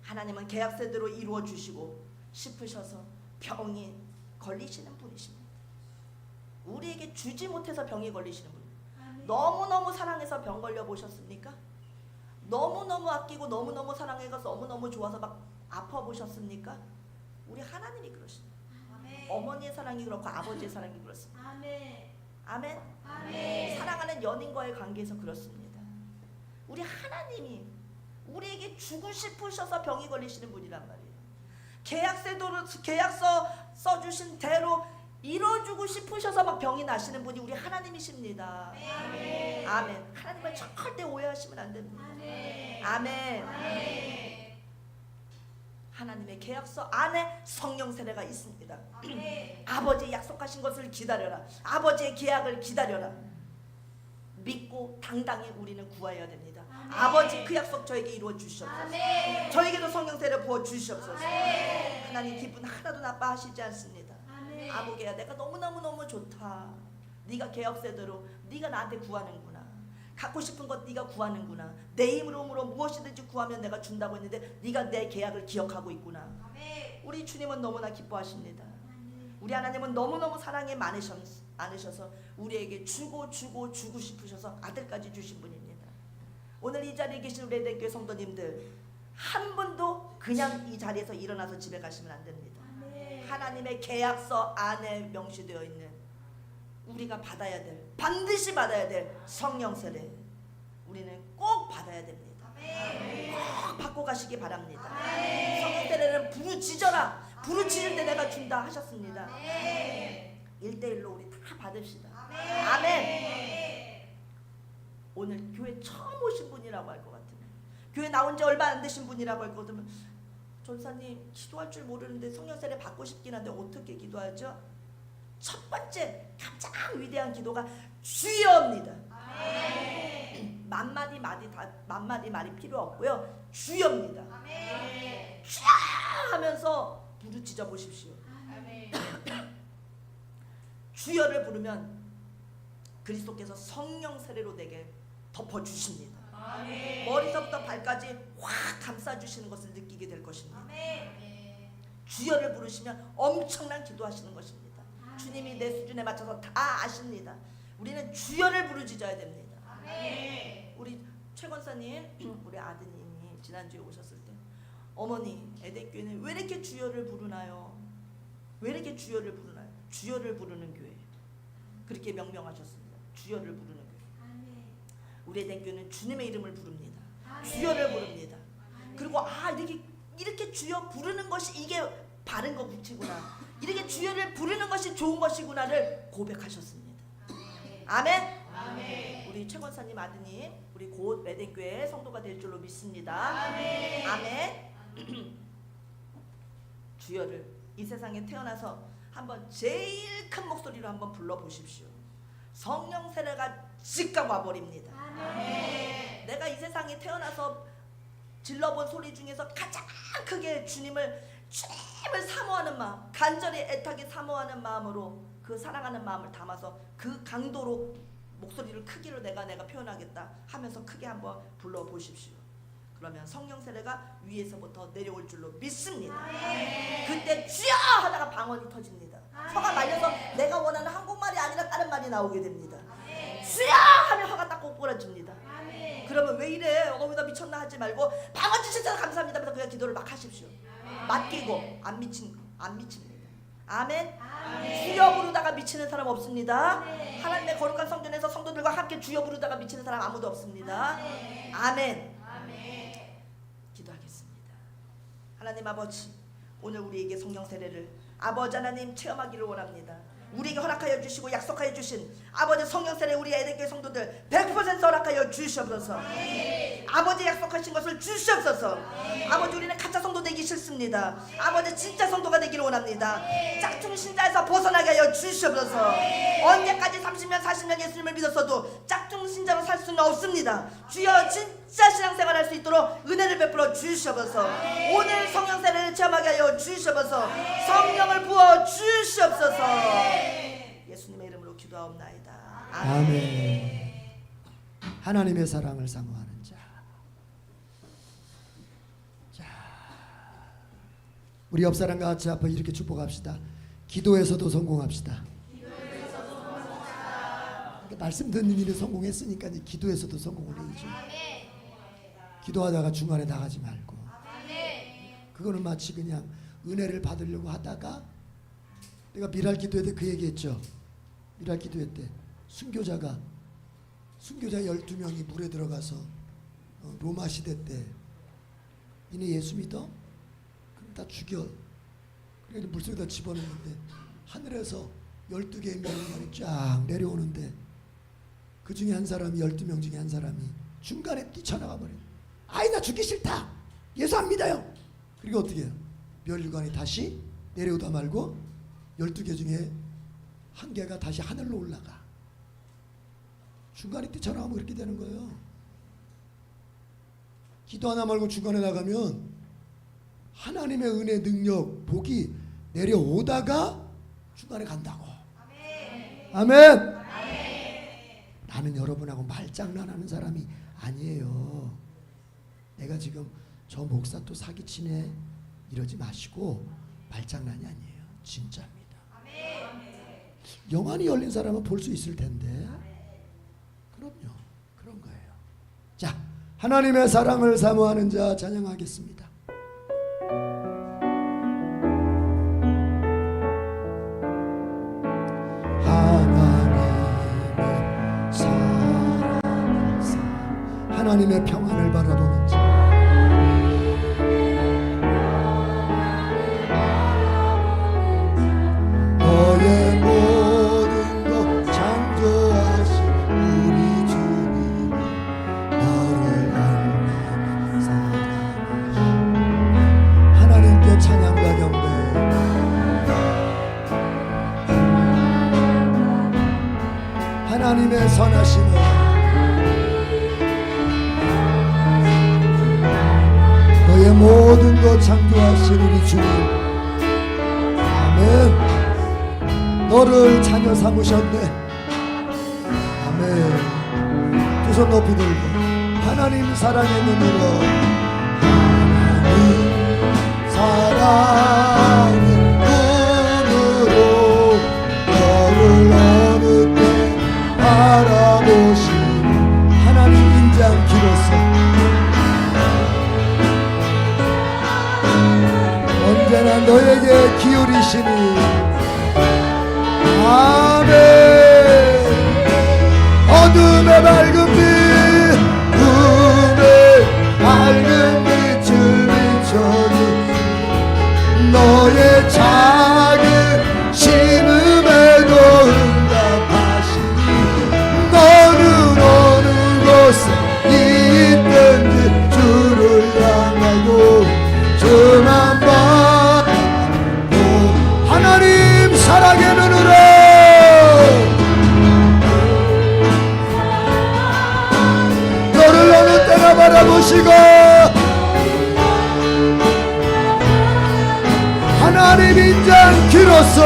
하나님은 계약서대로 이루어 주시고 싶으셔서 병이 걸리시는 분이십니다. 우리에게 주지 못해서 병이 걸리시는 분. 너무너무 사랑해서 병 걸려 보셨습니까? 너무너무 아끼고 너무너무 사랑해서 너무너무 좋아서 막 아파 보셨습니까? 우리 하나님이 그러십니다. 어머니의 사랑이 그렇고 아버지의 사랑이 그렇습니다. 아멘. 사랑하는 연인과의 관계에서 그렇습니다. 우리 하나님이 우리에게 주고 싶으셔서 병이 걸리시는 분이란 말이에요. 계약서 써주신 대로 이뤄주고 싶으셔서 막 병이 나시는 분이 우리 하나님이십니다. 아멘. 하나님을 절대 오해하시면 안 됩니다. 아멘. 하나님의 계약서 안에 성령 세례가 있습니다. 아버지 약속하신 것을 기다려라. 아버지의 계약을 기다려라. 믿고 당당히 우리는 구해야 됩니다. 아버지 그 약속 저에게 이루어 주시옵소서. 저에게도 성령 세례 부어 주시옵소서. 하나님 기분 하나도 나빠하시지 않습니다. 아버지야 내가 너무 좋다. 네가 계약서대로 네가 나한테 구하는구나. 갖고 싶은 것 네가 구하는구나. 내 힘으로 무엇이든지 구하면 내가 준다고 했는데 네가 내 계약을 기억하고 있구나. 우리 주님은 너무나 기뻐하십니다. 우리 하나님은 너무너무 사랑이 많으셔서 우리에게 주고 싶으셔서 아들까지 주신 분입니다. 오늘 이 자리에 계신 우리 에덴교회 성도님들 한 분도 그냥 이 자리에서 일어나서 집에 가시면 안 됩니다. 하나님의 계약서 안에 명시되어 있는 우리가 반드시 받아야 될 성령 세례 우리는 꼭 받아야 됩니다. 꼭 받고 가시기 바랍니다. 성령 세례는 부르짖어라. 부르짖을 때 내가 준다 하셨습니다. 1대1로 우리 다 받읍시다. 아멘. 오늘 교회 처음 오신 분이라고 할 것 같으면 교회 나온 지 얼마 안 되신 분이라고 할 것 같으면 전사님 기도할 줄 모르는데 성령 세례 받고 싶긴 한데 어떻게 기도하죠? 첫 번째 가장 위대한 기도가 주여입니다. 만마디 말이 필요 없고요. 주여입니다. 주여 하면서 부르짖어 보십시오. 주여를 부르면 그리스도께서 성령 세례로 내게 덮어 주십니다. 머리서부터 발까지 확 감싸 주시는 것을 느끼게 될 것입니다. 주여를 부르시면 엄청난 기도하시는 것입니다. 주님이 내 수준에 맞춰서 다 아십니다. 우리는 주여를 부르짖어야 됩니다. 우리 최 권사님, 우리 아드님이 지난주에 오셨을 때 어머니 에덴교회는 왜 이렇게 주여를 부르나요? 왜 이렇게 주여를 부르나요? 주여를 부르는 교회. 그렇게 명명하셨습니다. 주여를 부르는 교회. 우리 에덴교회는 주님의 이름을 부릅니다. 주여를 부릅니다. 그리고 이렇게 주여 부르는 것이 이게 바른 것이구나. 이렇게 주여를 부르는 것이 좋은 것이구나를 고백하셨습니다. 아멘. 우리 최 권사님 아드님 우리 곧 에덴교회 성도가 될 줄로 믿습니다. 아멘. 주여를 이 세상에 태어나서 한번 제일 큰 목소리로 한번 불러보십시오. 성령 세례가 즉각 와버립니다. 내가 이 세상에 태어나서 질러본 소리 중에서 가장 크게 주님을 사모하는 마음, 간절히 애타게 사모하는 마음으로 그 사랑하는 마음을 담아서 그 강도로 목소리를 크기로 내가 표현하겠다 하면서 크게 한번 불러보십시오. 그러면 성령 세례가 위에서부터 내려올 줄로 믿습니다. 그때 주여 하다가 방언이 터집니다. 혀가 말려서 내가 원하는 한국말이 아니라 다른 말이 나오게 됩니다. 주여 하면 혀가 딱 꼬꾸라집니다. 그러면 왜 이래? 나 미쳤나 하지 말고 방언 주셔서 감사합니다 하면서 그냥 기도를 막 하십시오. 맡기고 안 미칩니다. 아멘. 주여 부르다가 미치는 사람 없습니다. 하나님의 거룩한 성전에서 성도들과 함께 주여 부르다가 미치는 사람 아무도 없습니다. 아멘. 기도하겠습니다. 하나님 아버지, 오늘 우리에게 성령 세례를 아버지 하나님 체험하기를 원합니다. 우리에게 허락하여 주시고 약속하여 주신 아버지 성령 세례 우리 에덴교회 성도들 100% 허락하여 주시옵소서. 아버지 약속하신 것을 주시옵소서. 아버지 우리는 가짜 성도 되기 싫습니다. 아버지 진짜 성도가 되기를 원합니다. 짝퉁 신자에서 벗어나게 하여 주시옵소서. 언제까지 30년 40년 예수님을 믿었어도 짝퉁 신자로 살 수는 없습니다. 주여 진짜 신앙생활 할 수 있도록 은혜를 베풀어 주시옵소서. 오늘 성령 세례를 체험하게 하여 주시옵소서. 성령을 부어 주시옵소서. 예수님의 이름으로 기도하옵나이다. 아멘. 하나님의 사랑을 사모하는 자. 자, 우리 옆 사람과 같이 앞에 이렇게 축복합시다. 기도에서도 성공합시다. 말씀 듣는 일에 성공했으니까 이제 기도에서도 성공을 해야죠. 기도하다가 중간에 나가지 말고. 그거는 마치 그냥 은혜를 받으려고 하다가, 내가 미랄 기도회 때 그 얘기했죠. 미랄 기도회 때 순교자 12명이 물에 들어가서 로마 시대 때 니네 예수 믿어? 그럼 다 죽여. 그래서 물속에다 집어넣는데 하늘에서 12개의 명령이 쫙 내려오는데 그 중에 한 사람이, 12명 중에 한 사람이 중간에 뛰쳐나가 버려요. 아이 나 죽기 싫다. 예수 안 믿어요. 그리고 어떻게 해요? 멸류관이 다시 내려오다 말고 12개 중에 한 개가 다시 하늘로 올라가. 중간에 뛰쳐나가면 그렇게 되는 거예요. 기도 하나 말고 중간에 나가면 하나님의 은혜, 능력, 복이 내려오다가 중간에 간다고. 아멘. 나는 여러분하고 말장난하는 사람이 아니에요. 내가 지금 저 목사 또 사기치네 이러지 마시고, 말장난이 아니에요. 진짜입니다. 영안이 열린 사람은 볼 수 있을 텐데. 그럼요. 그런 거예요. 자, 하나님의 사랑을 사모하는 자 찬양하겠습니다. 하나님의 사랑을 사모, 하나님의 평안을 바라보는 자. 너의 모든 것 창조하신 우리 주님이 너를 얼마나 사랑하시오. 하나님께 찬양과 경배. 하나님의 선하심을, 너의 모든 것 창조하신 우리 주님, 아멘. 너를 자녀 삼으셨네. 아멘. 두 손 높이 들고 하나님 사랑의 눈으로, 하나님 사랑의 눈으로 너를 어느 때 바라보시니 하나님 인자함기로서 언제나 너에게 기울이시니. 아멘. 어둠의 밝은 빛, 꿈의 밝은 빛을 비춰주시 너의 작은 신음에도 응답하시니 너는 어느 곳에 있든지 주를 향하고 주만 바라보고 하나님 사랑의 눈으로 너를 어느 때나 바라보시고 하나님 인자함기로써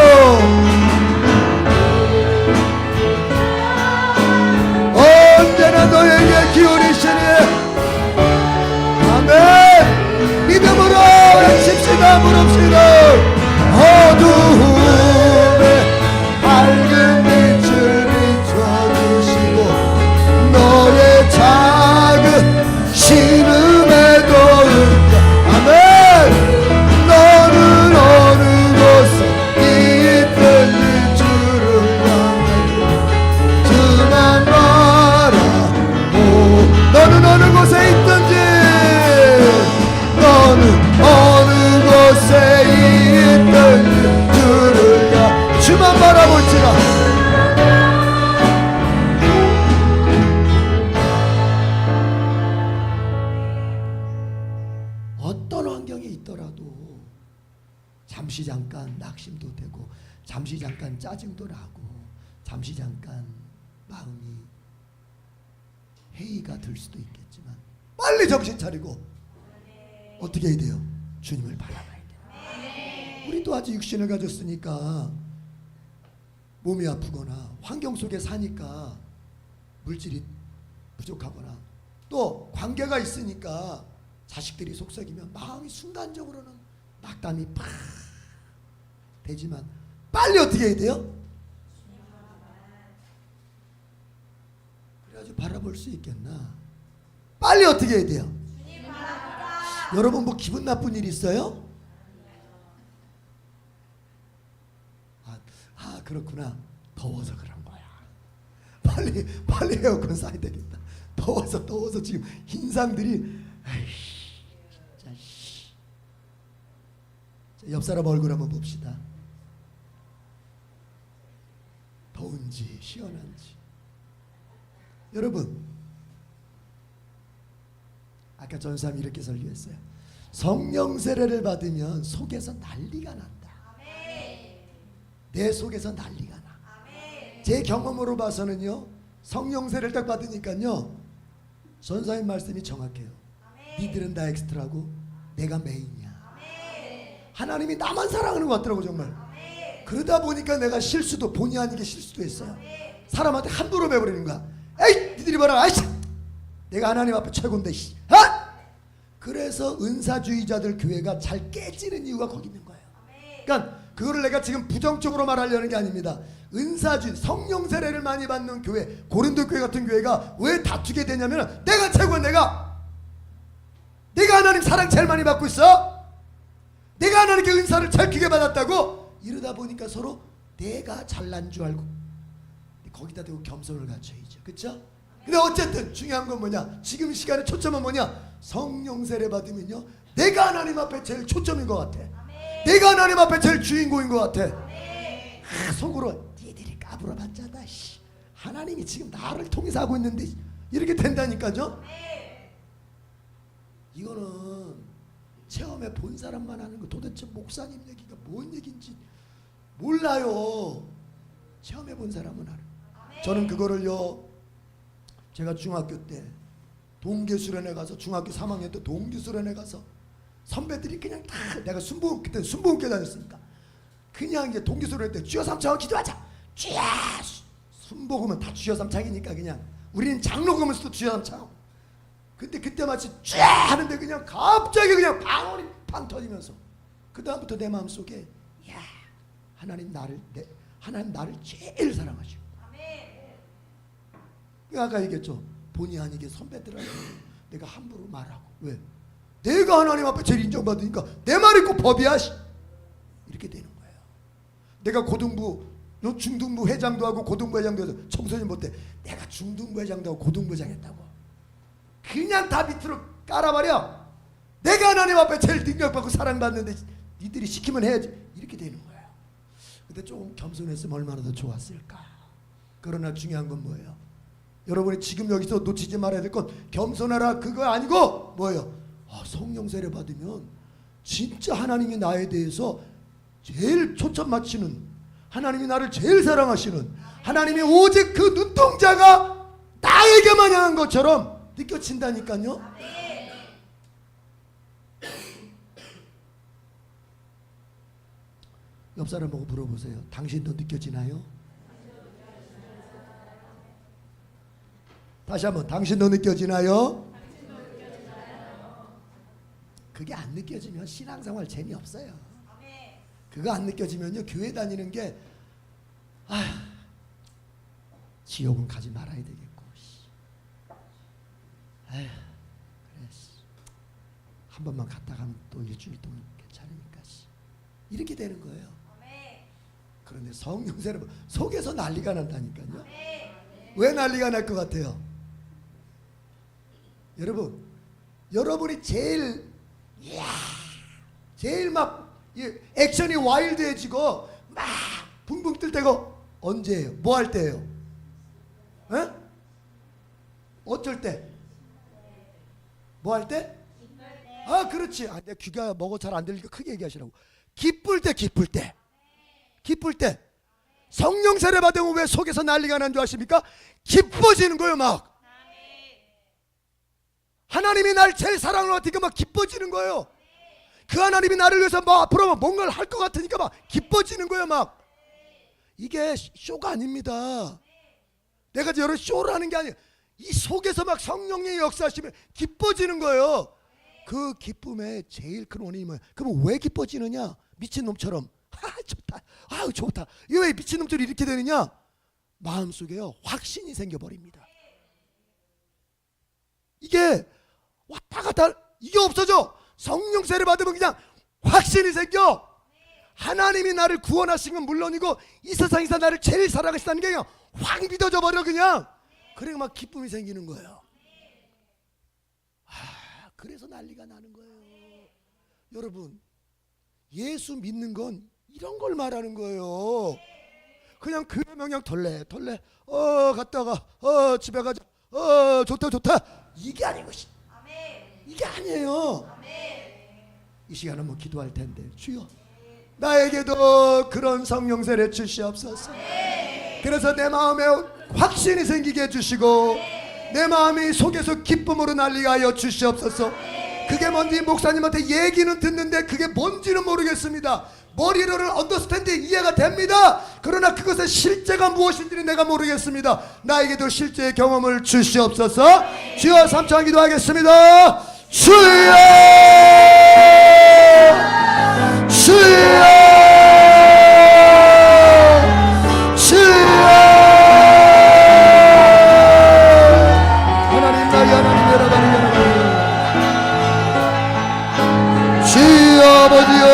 언제나 너에게 기울이시니. 아멘. 믿음으로 외칩시다. 부릅시다. 어두움에 밝은 빛을 비춰주시고 너의 작은 신음에도 응답. 아멘. 너는 어느 곳 주만 바라볼지라. 어떤 환경에 있더라도 잠시 잠깐 낙심도 되고 잠시 잠깐 짜증도 나고 잠시 잠깐 마음이 회의가 들 수도 있겠지만 빨리 정신 차리고 어떻게 해야 돼요? 주님을 바라봐야 돼요. 우리도 아직 육신을 가졌으니까 몸이 아프거나 환경 속에 사니까 물질이 부족하거나 또 관계가 있으니까 자식들이 속썩이면 마음이 순간적으로는 낙담이 팍 되지만 빨리 어떻게 해야 돼요? 그래가지고 바라볼 수 있겠나? 빨리 어떻게 해야 돼요? 여러분 뭐 기분 나쁜 일 있어요? 그렇구나. 더워서 그런 거야. 빨리 에어컨 쏴야 되겠다. 더워서 지금 흰상들이 진짜. 자, 옆 사람 얼굴 한번 봅시다. 더운지 시원한지. 여러분, 아까 전사님이 이렇게 설교했어요. 성령 세례를 받으면 속에서 난리가 난다. 내 속에서 난리가 나. 제 경험으로 봐서는요, 성령 세례를 딱 받으니까요, 전사님 말씀이 정확해요. 니들은 다 엑스트라고 내가 메인이야. 하나님이 나만 사랑하는 것 같더라고 정말. 그러다 보니까 내가 실수도 본의 아니게 실수도 했어요. 사람한테 함부로 배버리는 거야. 에이 니들이 봐라. 아이씨 내가 하나님 앞에 최고인데. 그래서 은사주의자들 교회가 잘 깨지는 이유가 거기 있는 거예요. 그러니까 그거를 내가 지금 부정적으로 말하려는 게 아닙니다. 은사주의, 성령 세례를 많이 받는 교회, 고린도 교회 같은 교회가 왜 다투게 되냐면 내가 최고야. 내가 하나님 사랑 제일 많이 받고 있어. 내가 하나님께 은사를 제일 크게 받았다고. 이러다 보니까 서로 내가 잘난 줄 알고 거기다 대고 겸손을 갖춰야죠. 그렇죠? 근데 어쨌든 중요한 건 뭐냐, 지금 시간의 초점은 뭐냐, 성령 세례 받으면요 내가 하나님 앞에 제일 초점인 것 같아. 내가 하나님 앞에 제일 주인공인 것 같아. 속으로 니들이 까불어봤자다. 하나님이 지금 나를 통해서 하고 있는데 이렇게 된다니까죠. 이거는 체험해 본 사람만 하는 거. 도대체 목사님 얘기가 뭔 얘기인지 몰라요. 체험해 본 사람은 알아. 저는 그거를요, 제가 중학교 때 동계수련회 가서, 중학교 3학년 때 동계수련회 가서 선배들이 그냥 다, 내가 그때 순복음교회 다녔으니까 그냥 이제 동계수련회 때 주여 삼창 기도하자. 주여, 순복음은 다 주여 삼창이니까 그냥 우리는 장로금에서도 주여 삼창. 근데 그때 마치 주여 하는데 그냥 갑자기 그냥 방언이 팡 터지면서 그 다음부터 내 마음속에 야 하나님 나를 제일 사랑하시고. 아까 얘기했죠. 본의 아니게 선배들한테 내가 함부로 말하고. 왜? 내가 하나님 앞에 제일 인정받으니까 내 말이 꼭 법이야. 이렇게 되는 거예요. 내가 고등부, 중등부 회장도 하고 고등부 회장도 해서 청소년 볼 때 내가 중등부 회장도 하고 고등부 회장 했다고. 그냥 다 밑으로 깔아버려. 내가 하나님 앞에 제일 능력받고 사랑받는데 니들이 시키면 해야지. 이렇게 되는 거예요. 근데 조금 겸손했으면 얼마나 더 좋았을까. 그러나 중요한 건 뭐예요? 여러분이 지금 여기서 놓치지 말아야 될 건 겸손하라 그거 아니고 뭐예요? 성령 세례 받으면 진짜 하나님이 나에 대해서 제일 초점 맞추는, 하나님이 나를 제일 사랑하시는, 하나님이 오직 그 눈동자가 나에게만 향한 것처럼 느껴진다니까요. 옆 사람 보고 물어보세요. 당신도 느껴지나요? 다시 한번, 당신도 느껴지나요? 그게 안 느껴지면 신앙생활 재미없어요. 그거 안 느껴지면요 교회 다니는 게 지옥은 가지 말아야 되겠고, 그래 한 번만 갔다 가면 또 일주일 동안 괜찮으니까 이렇게 되는 거예요. 그런데 성령 세례 속에서 난리가 난다니까요. 왜 난리가 날 것 같아요? 여러분이 제일 막 액션이 와일드해지고 막 붕붕 뜰 때가 언제예요? 뭐 할 때예요? 에? 어쩔 때? 뭐 할 때? 아, 그렇지. 아, 내 귀가 먹어 잘 안 들리니까 크게 얘기하시라고. 기쁠 때, 기쁠 때. 기쁠 때. 성령 세례 받으면 왜 속에서 난리가 난 줄 아십니까? 기뻐지는 거예요, 막. 하나님이 날 제일 사랑을 하니까 막 기뻐지는 거예요. 그 하나님이 나를 위해서 막 앞으로 뭔가를 할 것 같으니까 막 기뻐지는 거예요, 막. 이게 쇼가 아닙니다. 내가 여러 쇼를 하는 게 아니에요. 이 속에서 막 성령의 역사하시면 기뻐지는 거예요. 그 기쁨의 제일 큰 원인이 뭐예요? 그럼 왜 기뻐지느냐? 미친놈처럼. 좋다. 아우, 좋다. 이거 왜 미친놈처럼 이렇게 되느냐? 마음속에요, 확신이 생겨버립니다. 이게 왔다 갔다, 이게 없어져. 성령 세례 받으면 그냥 확신이 생겨. 하나님이 나를 구원하신 건 물론이고 이 세상에서 나를 제일 사랑하시다는 게 그냥 확 믿어져 버려, 그냥. 그래 막 기쁨이 생기는 거예요. 그래서 난리가 나는 거예요. 여러분, 예수 믿는 건 이런 걸 말하는 거예요. 그냥 그러면 그냥 덜레 갔다가 집에 가자, 좋다 이게 아니고, 이게 아니에요. 이 시간에 한번 기도할 텐데, 주여 나에게도 그런 성령 세례 주시옵소서. 그래서 내 마음에 확신이 생기게 해주시고 내 마음이 속에서 기쁨으로 날리게 하여 주시옵소서. 그게 뭔지 목사님한테 얘기는 듣는데 그게 뭔지는 모르겠습니다. 머리로는 언더스탠딩 이해가 됩니다. 그러나 그것의 실제가 무엇인지는 내가 모르겠습니다. 나에게도 실제의 경험을 주시옵소서. 주여, 3차 기도하겠습니다. 주여, 주여, 주여. 하나님, 나의 하나님, 여러분, 주여 아버지여,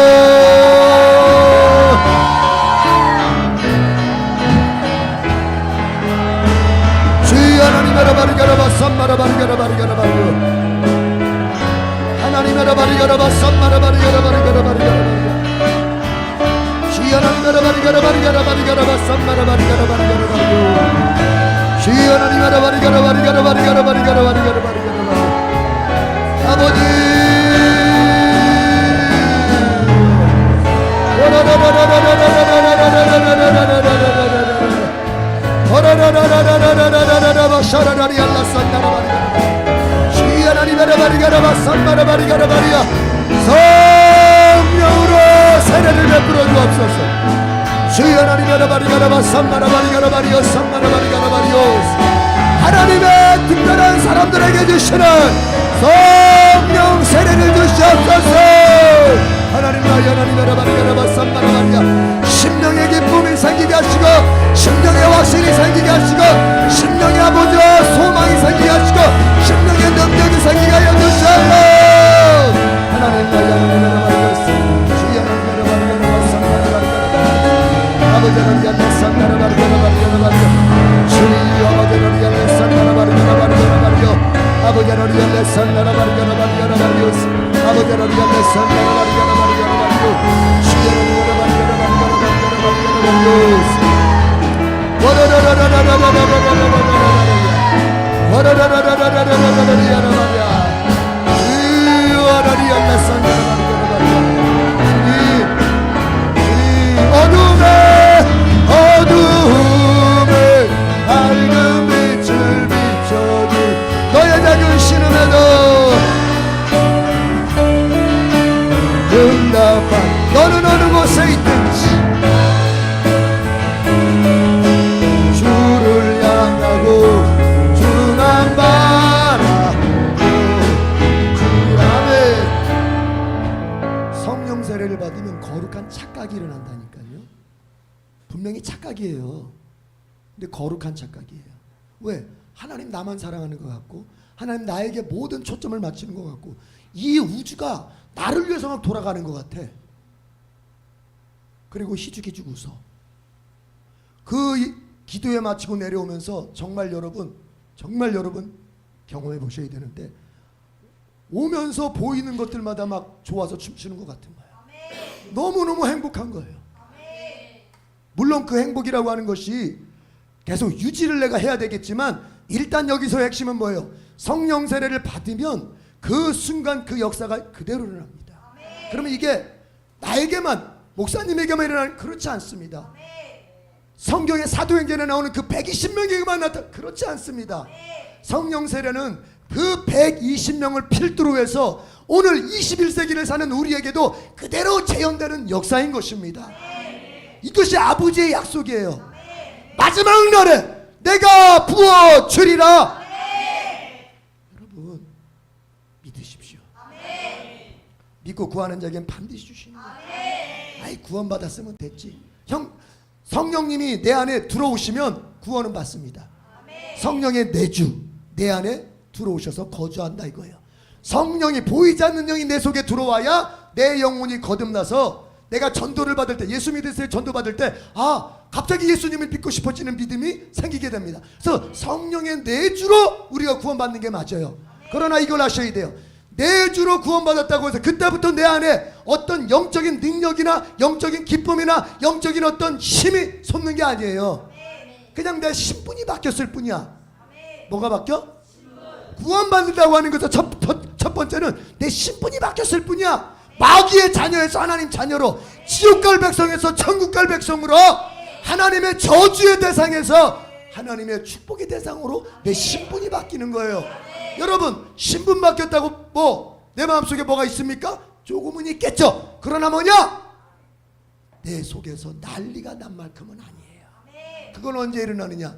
하나님 아라바리가라바 쌈마라바리가라바리가라바리요, 하나님 아라바리가라바 쌈마라바리가라바리가라바리가라바리요, 주여 하나님 아라바리가라바리가라바리가라바 쌈마라바리가라바리가라바리요, 주여 하나님 아라바리가라바리가라바리가라바리가라바리가라바리요. 아버지, 성령으로 세례를 베풀어 주옵소서. 주여 하나님, 하나님의 특별한 사람들에게 주시는 성령 세례를 주시옵소서. 하나님, 나의 하나님, 심령의 기쁨이 생기게 하시고 심령의 확신이 생기게 하시고 심령의 아버지와 소망이 생기게 하시고 심령의 능력이 생기게 하여 주시옵소서. 하나님, 나의 하나님, 주여 하나님, 아버지 하나님, 주여 아버지 어둠에 밝은 빛을 비춰줄 너의 작은 신음에도 응답한 너는 어느 곳에 있든지 주를 향하고 주만 바라보고 주라네. 성령 세례를 받으면 거룩한 착각이 일어난다니까요. 분명히 착각이에요. 근데 거룩한 착각이에요. 왜? 하나님 나만 사랑하는 것 같고 하나님 나에게 모든 초점을 맞추는 것 같고 이 우주가 나를 위해서만 돌아가는 것 같아. 그리고 희죽희죽 웃어. 그 기도에 마치고 내려오면서 정말 여러분 경험해 보셔야 되는데 오면서 보이는 것들마다 막 좋아서 춤추는 것 같은 거예요. 너무너무 행복한 거예요. 물론 그 행복이라고 하는 것이 계속 유지를 내가 해야 되겠지만 일단 여기서 핵심은 뭐예요? 성령 세례를 받으면 그 순간 그 역사가 그대로 일어납니다. 그러면 이게 나에게만 목사님에게만 일어나는 그렇지 않습니다. 성경의 사도행전에 나오는 그 120명에게만 나타 그렇지 않습니다. 성령 세례는 그 120명을 필두로 해서 오늘 21세기를 사는 우리에게도 그대로 재현되는 역사인 것입니다. 이것이 아버지의 약속이에요. 마지막 날에 내가 부어주리라. 여러분 믿으십시오. 믿고 구하는 자에겐 반드시 주시는 거예요. 아이 구원받았으면 됐지. 형 성령님이 내 안에 들어오시면 구원은 받습니다. 성령의 내주 내 안에 들어오셔서 거주한다 이거예요. 성령이 보이지 않는 영이 내 속에 들어와야 내 영혼이 거듭나서 내가 전도를 받을 때 예수 믿으세요 전도 받을 때 갑자기 예수님을 믿고 싶어지는 믿음이 생기게 됩니다. 그래서 성령의 내주로 우리가 구원받는 게 맞아요. 그러나 이걸 아셔야 돼요. 내주로 구원받았다고 해서 그때부터 내 안에 어떤 영적인 능력이나 영적인 기쁨이나 영적인 어떤 힘이 솟는 게 아니에요. 그냥 내 신분이 바뀌었을 뿐이야. 뭐가 바뀌어? 구원받는다고 하는 것은 첫 번째는 내 신분이 바뀌었을 뿐이야. 마귀의 자녀에서 하나님 자녀로, 지옥 갈 백성에서 천국 갈 백성으로, 하나님의 저주의 대상에서 하나님의 축복의 대상으로 내 신분이 바뀌는 거예요. 여러분 신분 바뀌었다고 뭐 내 마음속에 뭐가 있습니까? 조금은 있겠죠. 그러나 뭐냐? 내 속에서 난리가 난 만큼은 아니에요. 그건 언제 일어나느냐?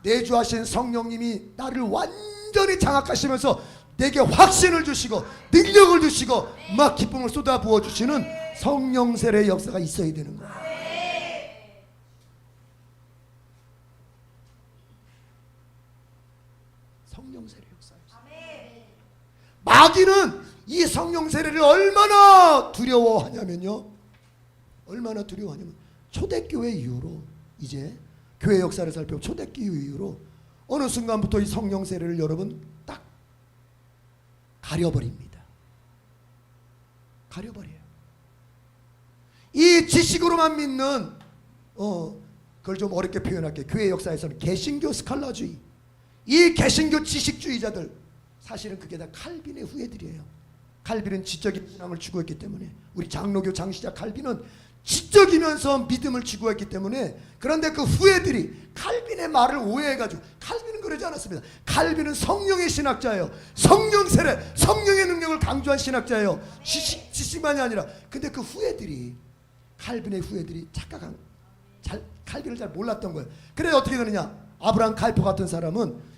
내주하신 성령님이 나를 완전히 장악하시면서 내게 확신을 주시고 능력을 주시고 막 기쁨을 쏟아 부어 주시는 성령 세례의 역사가 있어야 되는 거예요. 성령 세례 역사였어요. 마귀는 이 성령 세례를 얼마나 두려워하냐면요. 얼마나 두려워하냐면 초대교회 이후로 이제 교회 역사를 살펴보면 초대교회 이후로 어느 순간부터 이 성령 세례를 여러분 딱 가려버립니다. 가려버려요. 이 지식으로만 믿는 그걸 좀 어렵게 표현할게요. 교회 역사에서는 개신교 스칼라주의, 이 개신교 지식주의자들 사실은 그게 다 칼빈의 후예들이에요. 칼빈은 지적인 신앙을 추구했기 때문에, 우리 장로교 장시자 칼빈은 지적이면서 믿음을 추구했기 때문에, 그런데 그 후예들이 칼빈의 말을 오해해가지고, 칼빈은 그러지 않았습니다. 칼빈은 성령의 신학자예요. 성령 세례, 성령의 능력을 강조한 신학자예요. 지식만이 아니라. 근데 그 후예들이, 칼빈의 후예들이 착각한, 칼빈을 잘 몰랐던 거예요. 그래 어떻게 되느냐? 아브라함 칼포 같은 사람은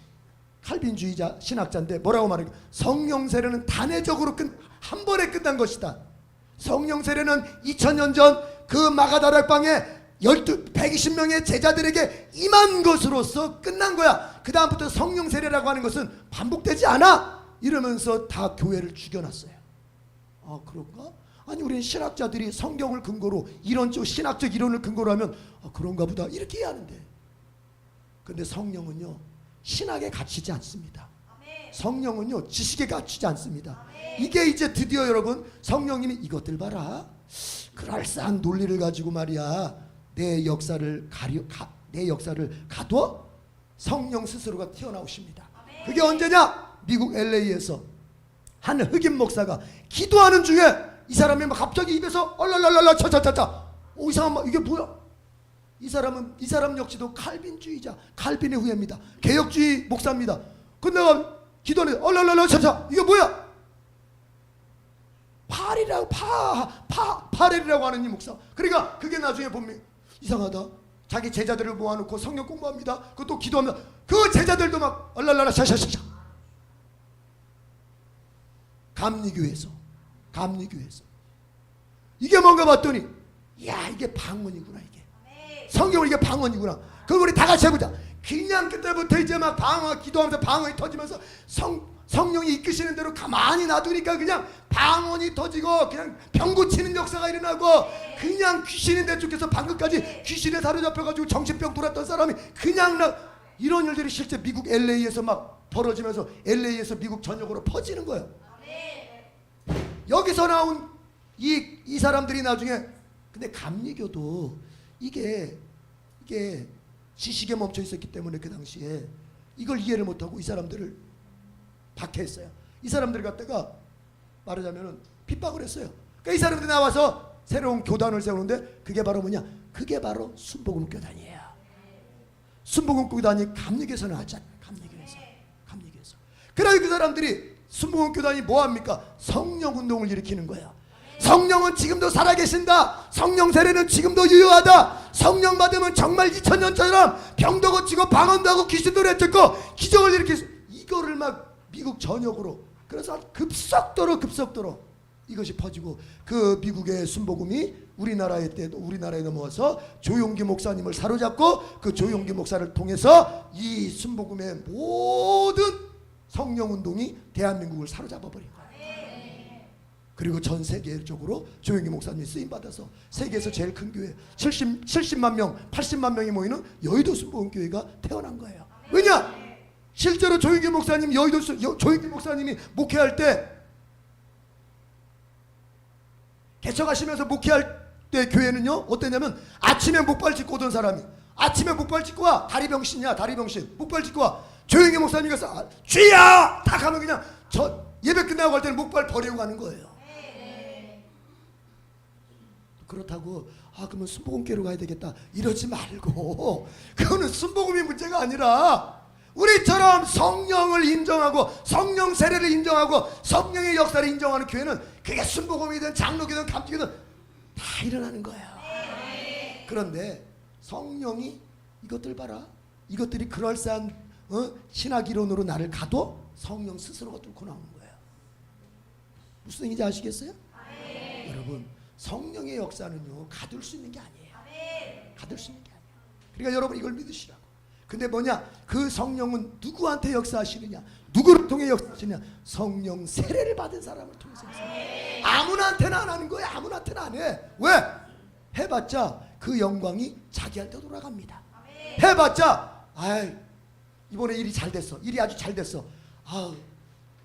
칼빈주의자 신학자인데 뭐라고 말해요? 성령 세례는 단회적으로 한 번에 끝난 것이다. 성령 세례는 2000년 전 그 마가다락방에 120명의 제자들에게 임한 것으로서 끝난 거야. 그 다음부터 성령 세례라고 하는 것은 반복되지 않아. 이러면서 다 교회를 죽여놨어요. 아 그런가? 아니 우리는 신학자들이 성경을 근거로 이런 쪽 신학적 이론을 근거로 하면 그런가 보다 이렇게 이해하는데, 근데 성령은요 신학에 갇히지 않습니다. 성령은요 지식에 갇히지 않습니다. 이게 이제 드디어 여러분 성령님이 이것들 봐라, 그럴싸한 논리를 가지고 말이야 내 역사를 가둬 성령 스스로가 튀어나오십니다. 그게 언제냐? 미국 LA에서 한 흑인 목사가 기도하는 중에 이 사람이 막 갑자기 입에서 얼랄랄랄라 차차차차 이상한 말, 이게 뭐야? 이 사람 역시도 칼빈주의자, 칼빈의 후예입니다. 개혁주의 목사입니다. 근데 내가 기도하는 얼랄랄라 차차 이게 뭐야? 파렐이라고 하는 이 목사. 그러니까 그게 나중에 보면 이상하다. 자기 제자들을 모아놓고 성경 공부합니다. 그것도 기도합니다. 그 제자들도 막 얼랄랄라 샤샤샤샤. 감리교에서 이게 뭔가 봤더니 야 이게 방언이구나. 이게 성경은 이게 방언이구나. 그걸 우리 다 같이 해보자. 그냥 그때부터 이제 막 기도하면서 방언이 터지면서 성령이 이끄시는 대로 가만히 놔두니까 그냥 방언이 터지고 그냥 병 고치는 역사가 일어나고, 그냥 귀신이 내쫓겨서 방금까지 귀신에 사로잡혀가지고 정신병 돌았던 사람이 그냥 이런 일들이 실제 미국 LA에서 막 벌어지면서 LA에서 미국 전역으로 퍼지는 거예요. 여기서 나온 이 사람들이 나중에, 근데 감리교도 이게 지식에 멈춰 있었기 때문에 그 당시에 이걸 이해를 못하고 이 사람들을 박해했어요. 이 사람들 갖다가 말하자면 핍박을 했어요. 그러니까 이 사람들이 나와서 새로운 교단을 세우는데 그게 바로 뭐냐? 그게 바로 순복음 교단이에요. 순복음 교단이 감리교에서 나왔잖아요. 감리교에서. 그래서 그 사람들이 순복음 교단이 뭐합니까? 성령 운동을 일으키는 거예요. 성령은 지금도 살아계신다. 성령 세례는 지금도 유효하다. 성령 받으면 정말 2000년처럼 병도 고치고 방언도 하고 귀신도 내쫓고 기적을 일으키고, 이거를 막 미국 전역으로, 그래서 급속도로 이것이 퍼지고, 그 미국의 순복음이 우리나라에 넘어와서 조용기 목사님을 사로잡고 그 조용기 목사를 통해서 이 순복음의 모든 성령 운동이 대한민국을 사로잡아 버린 거예요. 그리고 전 세계적으로 조용기 목사님이 쓰임 받아서 세계에서 제일 큰 교회 70만 명, 80만 명이 모이는 여의도 순복음 교회가 태어난 거예요. 왜냐? 실제로 조용기 목사님이 목회할 때, 개척하시면서 목회할 때 교회는요 어땠냐면, 아침에 목발 짚고 오던 사람이, 아침에 목발 짚고 와, 다리병신 목발 짚고 와, 조용기 목사님이 가서 주야 다 가면 그냥 저 예배 끝나고 갈 때는 목발 버리고 가는 거예요. 그렇다고 그러면 순복음교회로 가야 되겠다 이러지 말고, 그거는 순복음이 문제가 아니라 우리처럼 성령을 인정하고 성령 세례를 인정하고 성령의 역사를 인정하는 교회는, 그게 순복음이든 장로교든 감리교든 다 일어나는 거예요. 그런데 성령이 이것들 봐라, 이것들이 그럴싸한 신학 이론으로 나를 가도 성령 스스로가 뚫고 나오는 거예요. 무슨 얘기인지 아시겠어요? 여러분, 성령의 역사는요 가둘 수 있는 게 아니에요. 가둘 수 있는 게 아니에요. 그러니까 여러분 이걸 믿으시라고. 근데 뭐냐? 그 성령은 누구한테 역사하시느냐? 누구를 통해 역사하시느냐? 성령 세례를 받은 사람을 통해서 역사해요. 아무나한테나 안 하는 거예요. 아무나한테나 안 해. 왜? 해봤자 그 영광이 자기한테 돌아갑니다. 해봤자 이번에 일이 잘 됐어. 일이 아주 잘 됐어.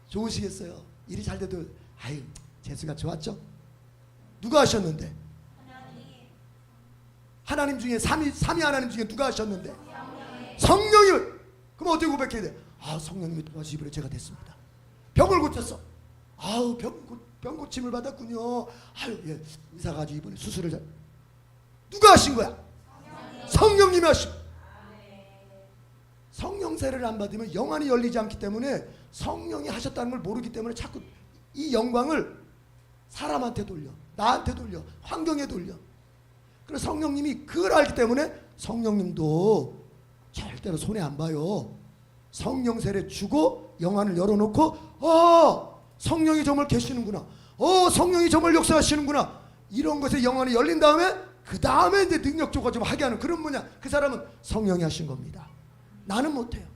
좋으시겠어요. 일이 잘 돼도 재수가 좋았죠? 누가 하셨는데? 하나님 중에 삼위 하나님 중에 누가 하셨는데? 성령이. 그럼 어떻게 고백해야 돼? 성령님이 도와주시기로 제가 됐습니다. 병을 고쳤어. 병 고침을 받았군요. 예, 의사가 아주 이번에 수술을 잘. 누가 하신 거야? 성령님이 하신. 성령 세례를 안 받으면 영안이 열리지 않기 때문에, 성령이 하셨다는 걸 모르기 때문에 자꾸 이 영광을 사람한테 돌려, 나한테 돌려, 환경에 돌려. 그래서 성령님이 그걸 알기 때문에 성령님도 절대로 손해 안 봐요. 성령 세례 주고 영안을 열어놓고 성령이 정말 계시는구나, 성령이 정말 역사하시는구나, 이런 것에 영안이 열린 다음에 그 다음에 이제 능력적으로 좀 하게 하는, 그런 뭐냐? 그 사람은 성령이 하신 겁니다. 나는 못해요.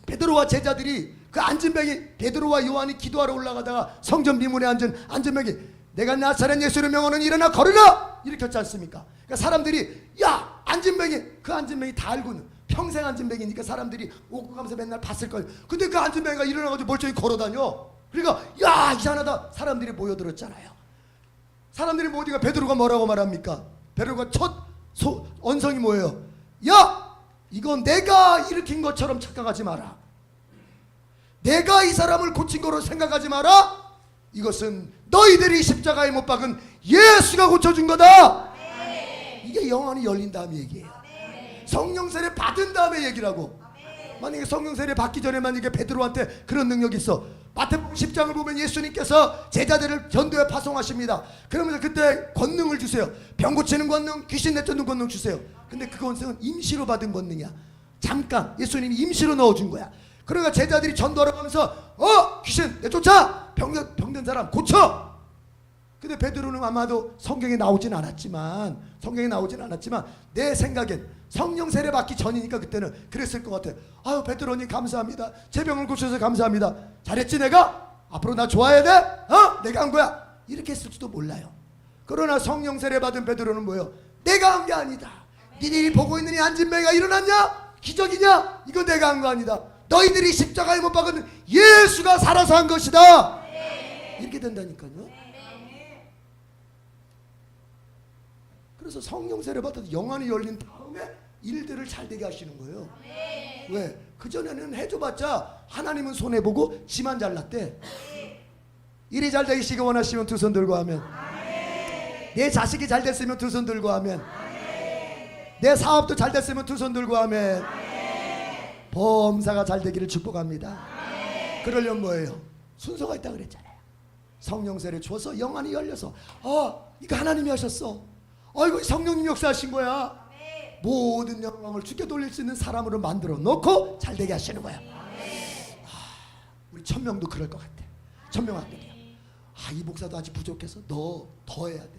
베드로와 제자들이 그 앉은 뱅이, 베드로와 요한이 기도하러 올라가다가 성전 비문에 앉은 뱅이, 내가 나사렛 예수를 명하는 일어나 걸으라 일으켰지 않습니까? 그러니까 사람들이 앉은 뱅이, 그 앉은 뱅이 다 알고는 평생 앉은 뱅이니까 사람들이 오고 가면서 맨날 봤을 거예요. 근데 그 앉은 뱅이가 일어나가지고 멀쩡히 걸어다녀. 그러니까 이상하다 사람들이 모여들었잖아요. 사람들이 모두가 베드로가 뭐라고 말합니까? 베드로가 첫 언성이 뭐예요? 이건 내가 일으킨 것처럼 착각하지 마라. 내가 이 사람을 고친 거로 생각하지 마라. 이것은 너희들이 십자가에 못 박은 예수가 고쳐준 거다. 이게 영안이 열린 다음에 얘기예요. 성령 세례 받은 다음에 얘기라고. 만약에 성령 세례 받기 전에 만약에 베드로한테 그런 능력이 있어, 마태복음 10장을 보면 예수님께서 제자들을 전도에 파송하십니다. 그러면서 그때 권능을 주세요. 병 고치는 권능, 귀신 내쫓는 권능 주세요. 근데 그 권능은 임시로 받은 권능이야. 잠깐 예수님이 임시로 넣어준 거야. 그러니까 제자들이 전도하러 가면서 귀신 내쫓아, 병든 사람 고쳐. 근데 베드로는 아마도 성경에 나오진 않았지만 내 생각엔 성령 세례 받기 전이니까 그때는 그랬을 것 같아. 베드로님 감사합니다. 제 병을 고쳐서 감사합니다. 잘했지 내가? 앞으로 나 좋아해야 돼? 내가 한 거야. 이렇게 했을지도 몰라요. 그러나 성령 세례 받은 베드로는 뭐예요? 내가 한 게 아니다. 니들이 보고 있는 이 앉은 뱅이가 일어났냐? 기적이냐? 이거 내가 한 거 아니다. 너희들이 십자가에 못 박은 예수가 살아서 한 것이다. 이렇게 된다니까요. 그래서 성령 세례 받아서 영안이 열린 다음에 일들을 잘 되게 하시는 거예요. 왜? 그전에는 해줘봤자 하나님은 손해보고 지만 잘났대. 일이 잘 되시기 원하시면 두 손 들고 하면, 내 자식이 잘 됐으면 두 손 들고 하면, 내 사업도 잘 됐으면 두 손 들고 하면, 범사가 잘 되기를 축복합니다. 그러려면 뭐예요? 순서가 있다 그랬잖아요. 성령 세례 줘서 영안이 열려서, 이거 하나님이 하셨어. 이거 성령님 역사하신 거야. 모든 영광을 주께 돌릴 수 있는 사람으로 만들어 놓고 잘 되게 하시는 거야. 우리 천명도 그럴 것 같아. 천명학교도요. 이 목사도 아직 부족해서 너 더 해야 돼.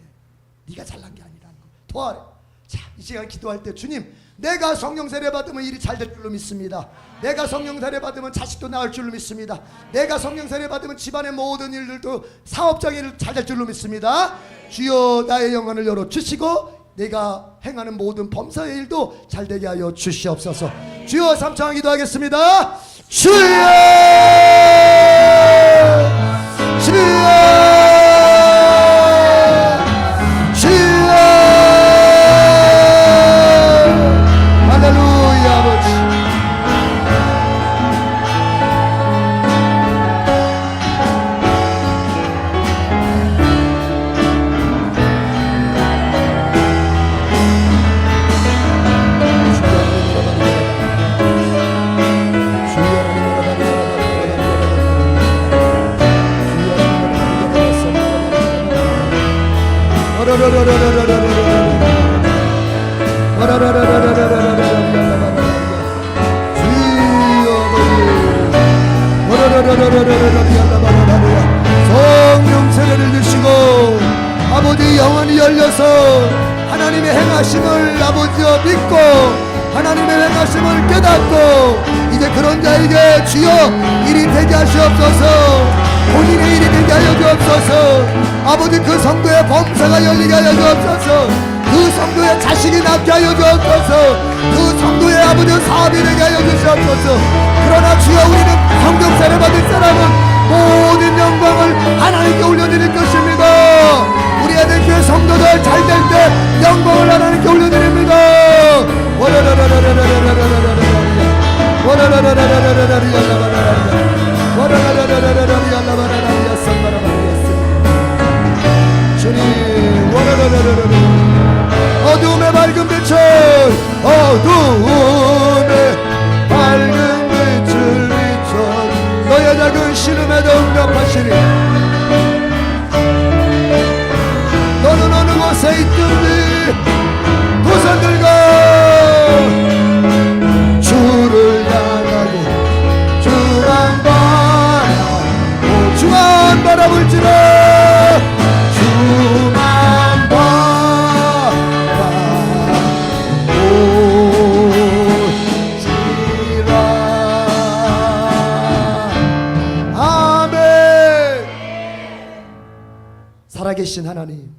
네가 잘난 게 아니라는 거. 더 하래. 자, 이 시간 기도할 때 주님, 내가 성령 세례 받으면 일이 잘 될 줄로 믿습니다. 내가 성령 세례 받으면 자식도 낳을 줄로 믿습니다. 내가 성령 세례 받으면 집안의 모든 일들도 사업장 일 잘 될 줄로 믿습니다. 주여 나의 영안을 열어 주시고 내가 행하는 모든 범사의 일도 잘 되게 하여 주시옵소서. 주여 삼창 기도하겠습니다. 주여 주여 성령 세례를 주시고 아버지 영안이 열려서 하나님의 행하심을 아버지여 믿고 하나님의 행하심을 깨닫고 이제 그런 자에게 주여 일이 되게 하시옵소서. 본인의 일이 되게 하여 주옵소서. 아버지 그 성도의 범사가 열리게 하여 주옵소서. 그 성도의 자식이 낳게 하여 주옵소서. 그 성도의 아버지 사업이 되게 하여 주시옵소서. 그러나 주여 우리는 성령 세례 받은 사람은 모든 영광을 하나님께 올려드릴 것입니다. 우리 애들교회 성도들 잘 될 때 영광을 하나님께 올려드립니다. 주님 어두움의 밝은 빛을 어두움의 밝은 빛을 비춰 너의 작은 신음에도 응답하시니 너는 어느 곳에 있든지 두 손 들고 주를 향하고 주만 바라볼지라 주만 바라볼지라. 아멘. 살아계신 하나님,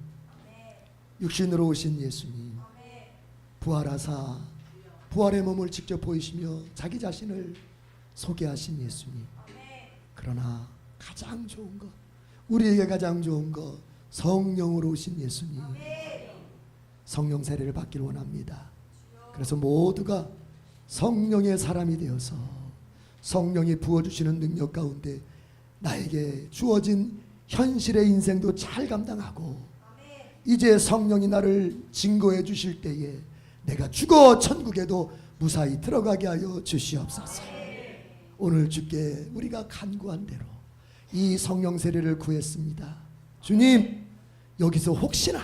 육신으로 오신 예수님, 부활하사 부활의 몸을 직접 보이시며 자기 자신을 소개하신 예수님. 그러나 가장 좋은 것, 우리에게 가장 좋은 것, 성령으로 오신 예수님. 성령 세례를 받기를 원합니다. 그래서 모두가 성령의 사람이 되어서 성령이 부어주시는 능력 가운데 나에게 주어진 현실의 인생도 잘 감당하고 이제 성령이 나를 증거해 주실 때에 내가 죽어 천국에도 무사히 들어가게 하여 주시옵소서. 오늘 주께 우리가 간구한 대로 이 성령 세례를 구했습니다. 주님, 여기서 혹시나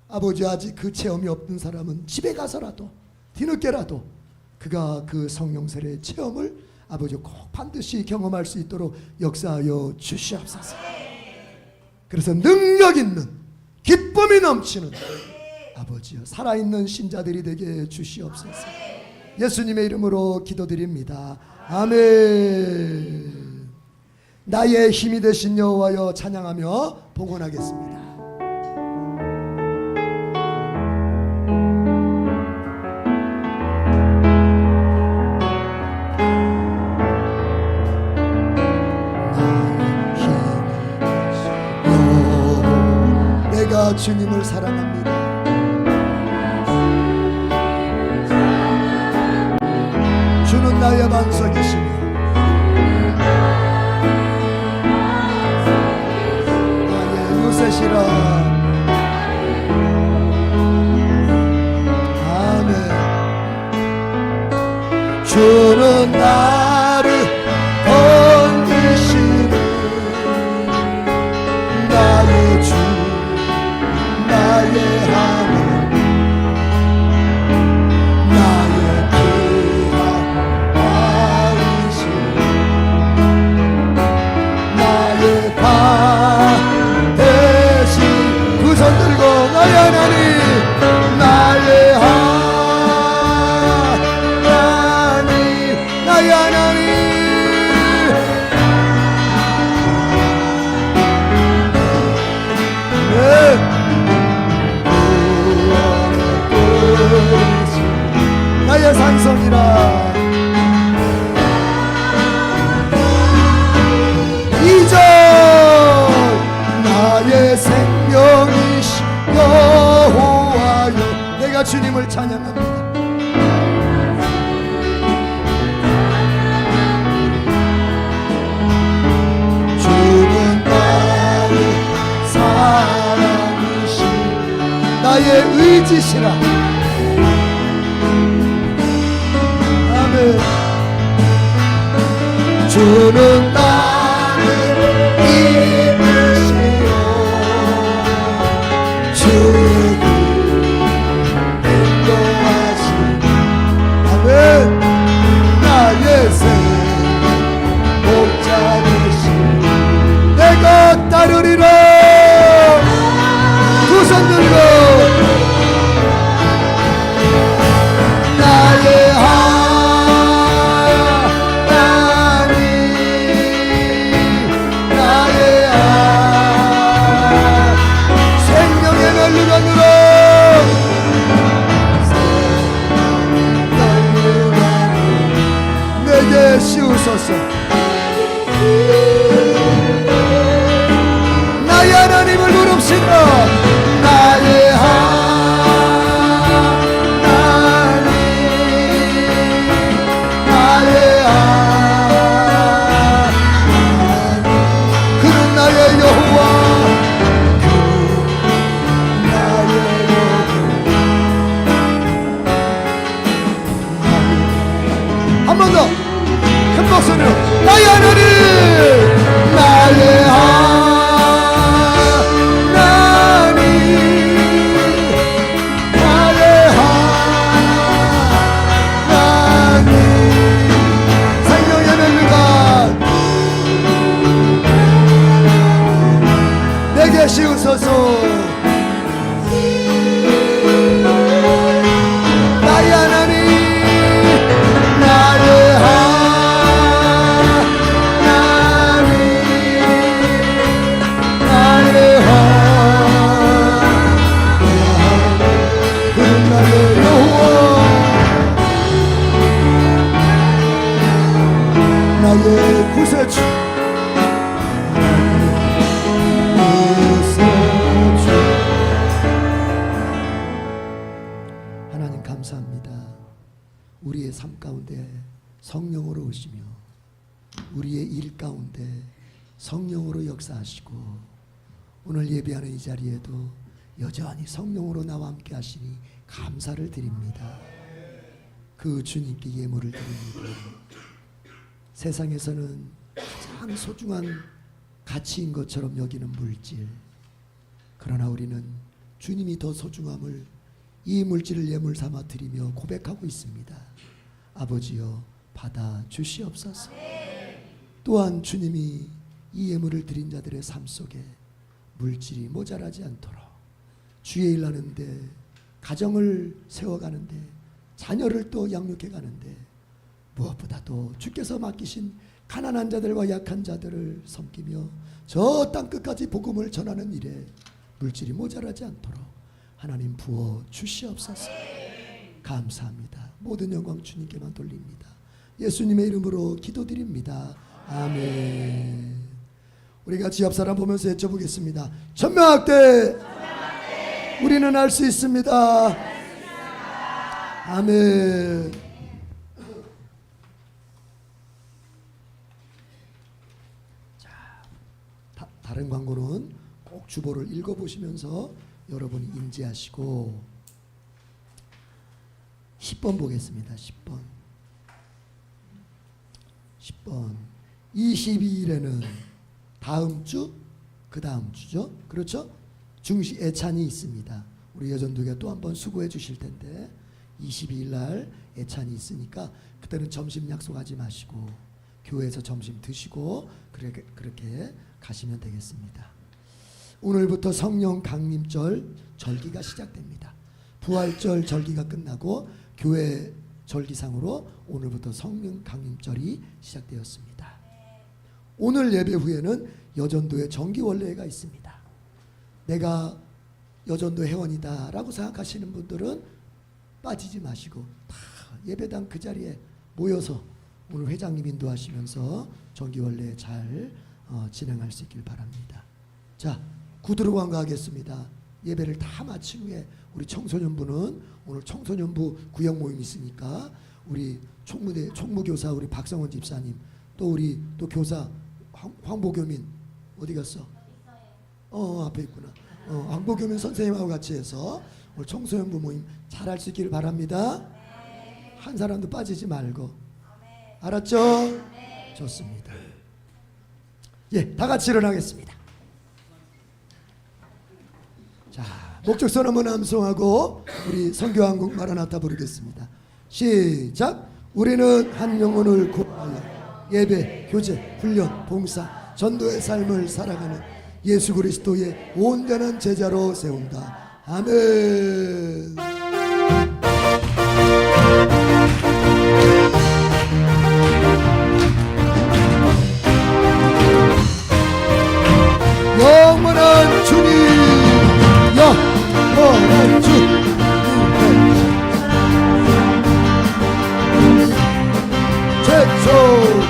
아버지 아직 그 체험이 없는 사람은 집에 가서라도 뒤늦게라도 그가 그 성령 세례의 체험을 아버지 꼭 반드시 경험할 수 있도록 역사하여 주시옵소서. 그래서 능력 있는 기쁨이 넘치는 아버지여 살아있는 신자들이 되게 주시옵소서. 예수님의 이름으로 기도드립니다. 아멘. 나의 힘이 되신 여호와여 찬양하며 봉헌하겠습니다. 내가 주님을 사랑합니다. 나의 반석이시며 나의 요새시라. 아멘. 주는 나를 건지시는 나의 주 나의 하나님 나의 귀한 왕이시 나의 방 대신 두 손 들고 나의 하나님 나의 하나님 나의 하나님 나의 산성이라. 이전 나의 생명이시 여호와여. 내가 주님을 찬양합니다. 주는 나의 사랑이시 나의 의지시라. 주는 나를 이끄시오 주의 길 인도하시오. 아멘. 나의 생 목자 되시오. 내가 따르리라. 두 손 들고 나의 생명의 멜루가누라 내게 씌우소서. 나의 하나님을 부릅시다. 나의 하나님 나의 하나님 그는 나의 여호와 한 번 더 큰 목소리로 나의 하나님 나의 하나님 나의 하나님 생명의 멜루가 내게 씌우소서. 나의 하나님 나의 하나님 나의 하나님 그는 나의 여호와 나의 구세주 구세주. 하나님 감사합니다. 우리의 삶 가운데 성령으로 오시며 우리의 일 가운데 성령으로 역사하시고 오늘 예배하는 이 자리에도 여전히 성령으로 나와 함께 하시니 감사를 드립니다. 그 주님께 예물을 드립니다. 세상에서는 가장 소중한 가치인 것처럼 여기는 물질, 그러나 우리는 주님이 더 소중함을 이 물질을 예물 삼아 드리며 고백하고 있습니다. 아버지여 받아 주시옵소서. 또한 주님이 이 예물을 드린 자들의 삶 속에 물질이 모자라지 않도록 주의 일 하는데 가정을 세워가는데 자녀를 또 양육해 가는데 무엇보다도 주께서 맡기신 가난한 자들과 약한 자들을 섬기며 저 땅끝까지 복음을 전하는 일에 물질이 모자라지 않도록 하나님 부어 주시옵소서. 감사합니다. 모든 영광 주님께만 돌립니다. 예수님의 이름으로 기도드립니다. 아멘. 우리 같이 옆 사람 보면서 여쭤보겠습니다. 천명학대 우리는 할 수 있습니다. 아멘. 다른 광고는 꼭 주보를 읽어보시면서 여러분이 인지하시고 10번 보겠습니다. 10번 22일에는 다음 주, 그 다음 주죠. 그렇죠? 중시 애찬이 있습니다. 우리 여전도가 또 한 번 수고해 주실 텐데 22일 날 애찬이 있으니까 그때는 점심 약속하지 마시고 교회에서 점심 드시고 그렇게 가시면 되겠습니다. 오늘부터 성령 강림절 절기가 시작됩니다. 부활절 절기가 끝나고 교회 절기상으로 오늘부터 성령 강림절이 시작되었습니다. 오늘 예배 후에는 여전도의 정기원례가 있습니다. 내가 여전도 회원이다 라고 생각하시는 분들은 빠지지 마시고 다 예배당 그 자리에 모여서 오늘 회장님 인도하시면서 정기원례 잘 진행할 수 있길 바랍니다. 자, 구두로 관가하겠습니다. 예배를 다 마친 후에 우리 청소년부는 오늘 청소년부 구역 모임 있으니까 우리 총무교사 우리 박성원 집사님 또 우리 또 교사 황보교민 어디 갔어? 앞에 있구나. 황보교민 선생님하고 같이 해서 오늘 청소년부 모임 잘 할 수 있기를 바랍니다. 한 사람도 빠지지 말고. 알았죠? 좋습니다. 예, 다 같이 일어나겠습니다. 자, 목적선 한번 암송하고 우리 선교한국 마라나타 부르겠습니다. 시작. 우리는 한 영혼을 구하여 예배, 교제, 훈련, 봉사, 전도의 삶을 살아가는 예수 그리스도의 온전한 제자로 세운다. 아멘. 영원한 주님, 영원한 주님, 최초.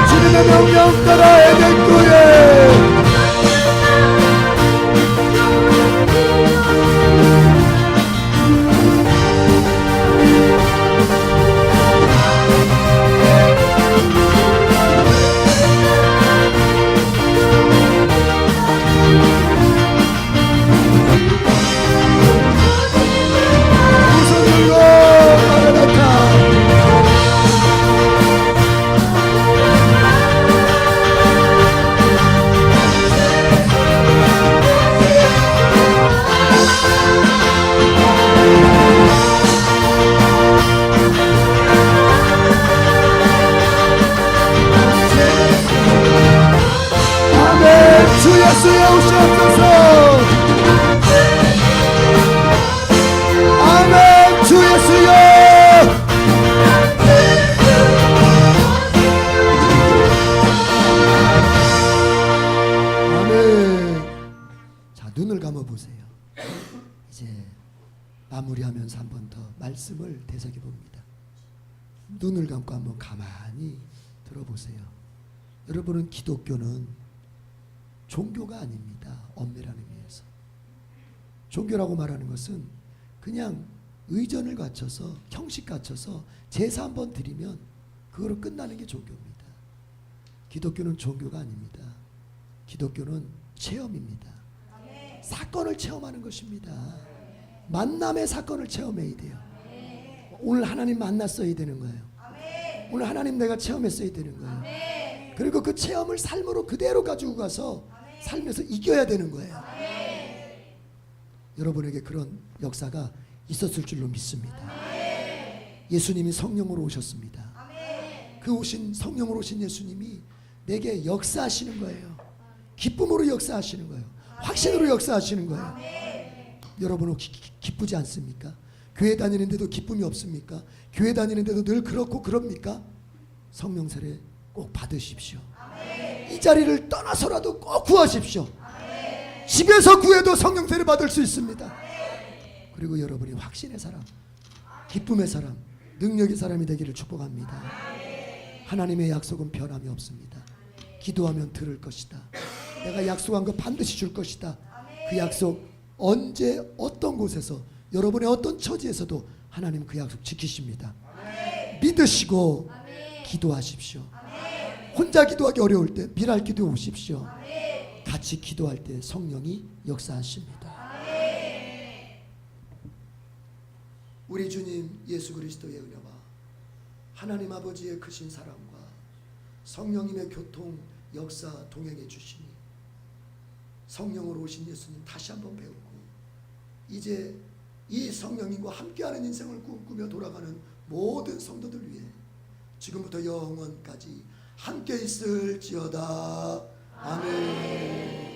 주님의 명령 따라야 될 거예요. 주 예수여 오시옵소서. 아멘. 주 예수여. 아멘. 자, 눈을 감아 보세요. 이제 마무리하면서 한 번 더 말씀을 되새겨 봅니다. 눈을 감고 한번 가만히 들어보세요. 여러분은 기독교는 종교가 아닙니다. 엄밀한 의미에서. 종교라고 말하는 것은 그냥 의전을 갖춰서 형식 갖춰서 제사 한번 드리면 그거로 끝나는 게 종교입니다. 기독교는 종교가 아닙니다. 기독교는 체험입니다. 사건을 체험하는 것입니다. 만남의 사건을 체험해야 돼요. 오늘 하나님 만났어야 되는 거예요. 오늘 하나님 내가 체험했어야 되는 거예요. 그리고 그 체험을 삶으로 그대로 가지고 가서 살면서 이겨야 되는 거예요. 여러분에게 그런 역사가 있었을 줄로 믿습니다. 예수님이 성령으로 오셨습니다. 그 성령으로 오신 예수님이 내게 역사하시는 거예요. 기쁨으로 역사하시는 거예요. 확신으로 역사하시는 거예요. 여러분 기쁘지 않습니까? 교회 다니는데도 기쁨이 없습니까? 교회 다니는데도 늘 그렇고 그럽니까? 성령 세례 꼭 받으십시오. 이 자리를 떠나서라도 꼭 구하십시오. 집에서 구해도 성령 세례 받을 수 있습니다. 그리고 여러분이 확신의 사람, 기쁨의 사람, 능력의 사람이 되기를 축복합니다. 하나님의 약속은 변함이 없습니다. 기도하면 들을 것이다. 내가 약속한 거 반드시 줄 것이다. 그 약속 언제 어떤 곳에서 여러분의 어떤 처지에서도 하나님 그 약속 지키십니다. 믿으시고 기도하십시오. 혼자 기도하기 어려울 때 미랄 기도에 오십시오. 같이 기도할 때 성령이 역사하십니다. 우리 주님 예수 그리스도의 은혜와 하나님 아버지의 크신 사랑과 성령님의 교통 역사 동행해 주시니 성령으로 오신 예수님 다시 한번 배우고 이제 이 성령님과 함께하는 인생을 꿈꾸며 돌아가는 모든 성도들 위해 지금부터 영원까지 함께 있을지어다. 아멘.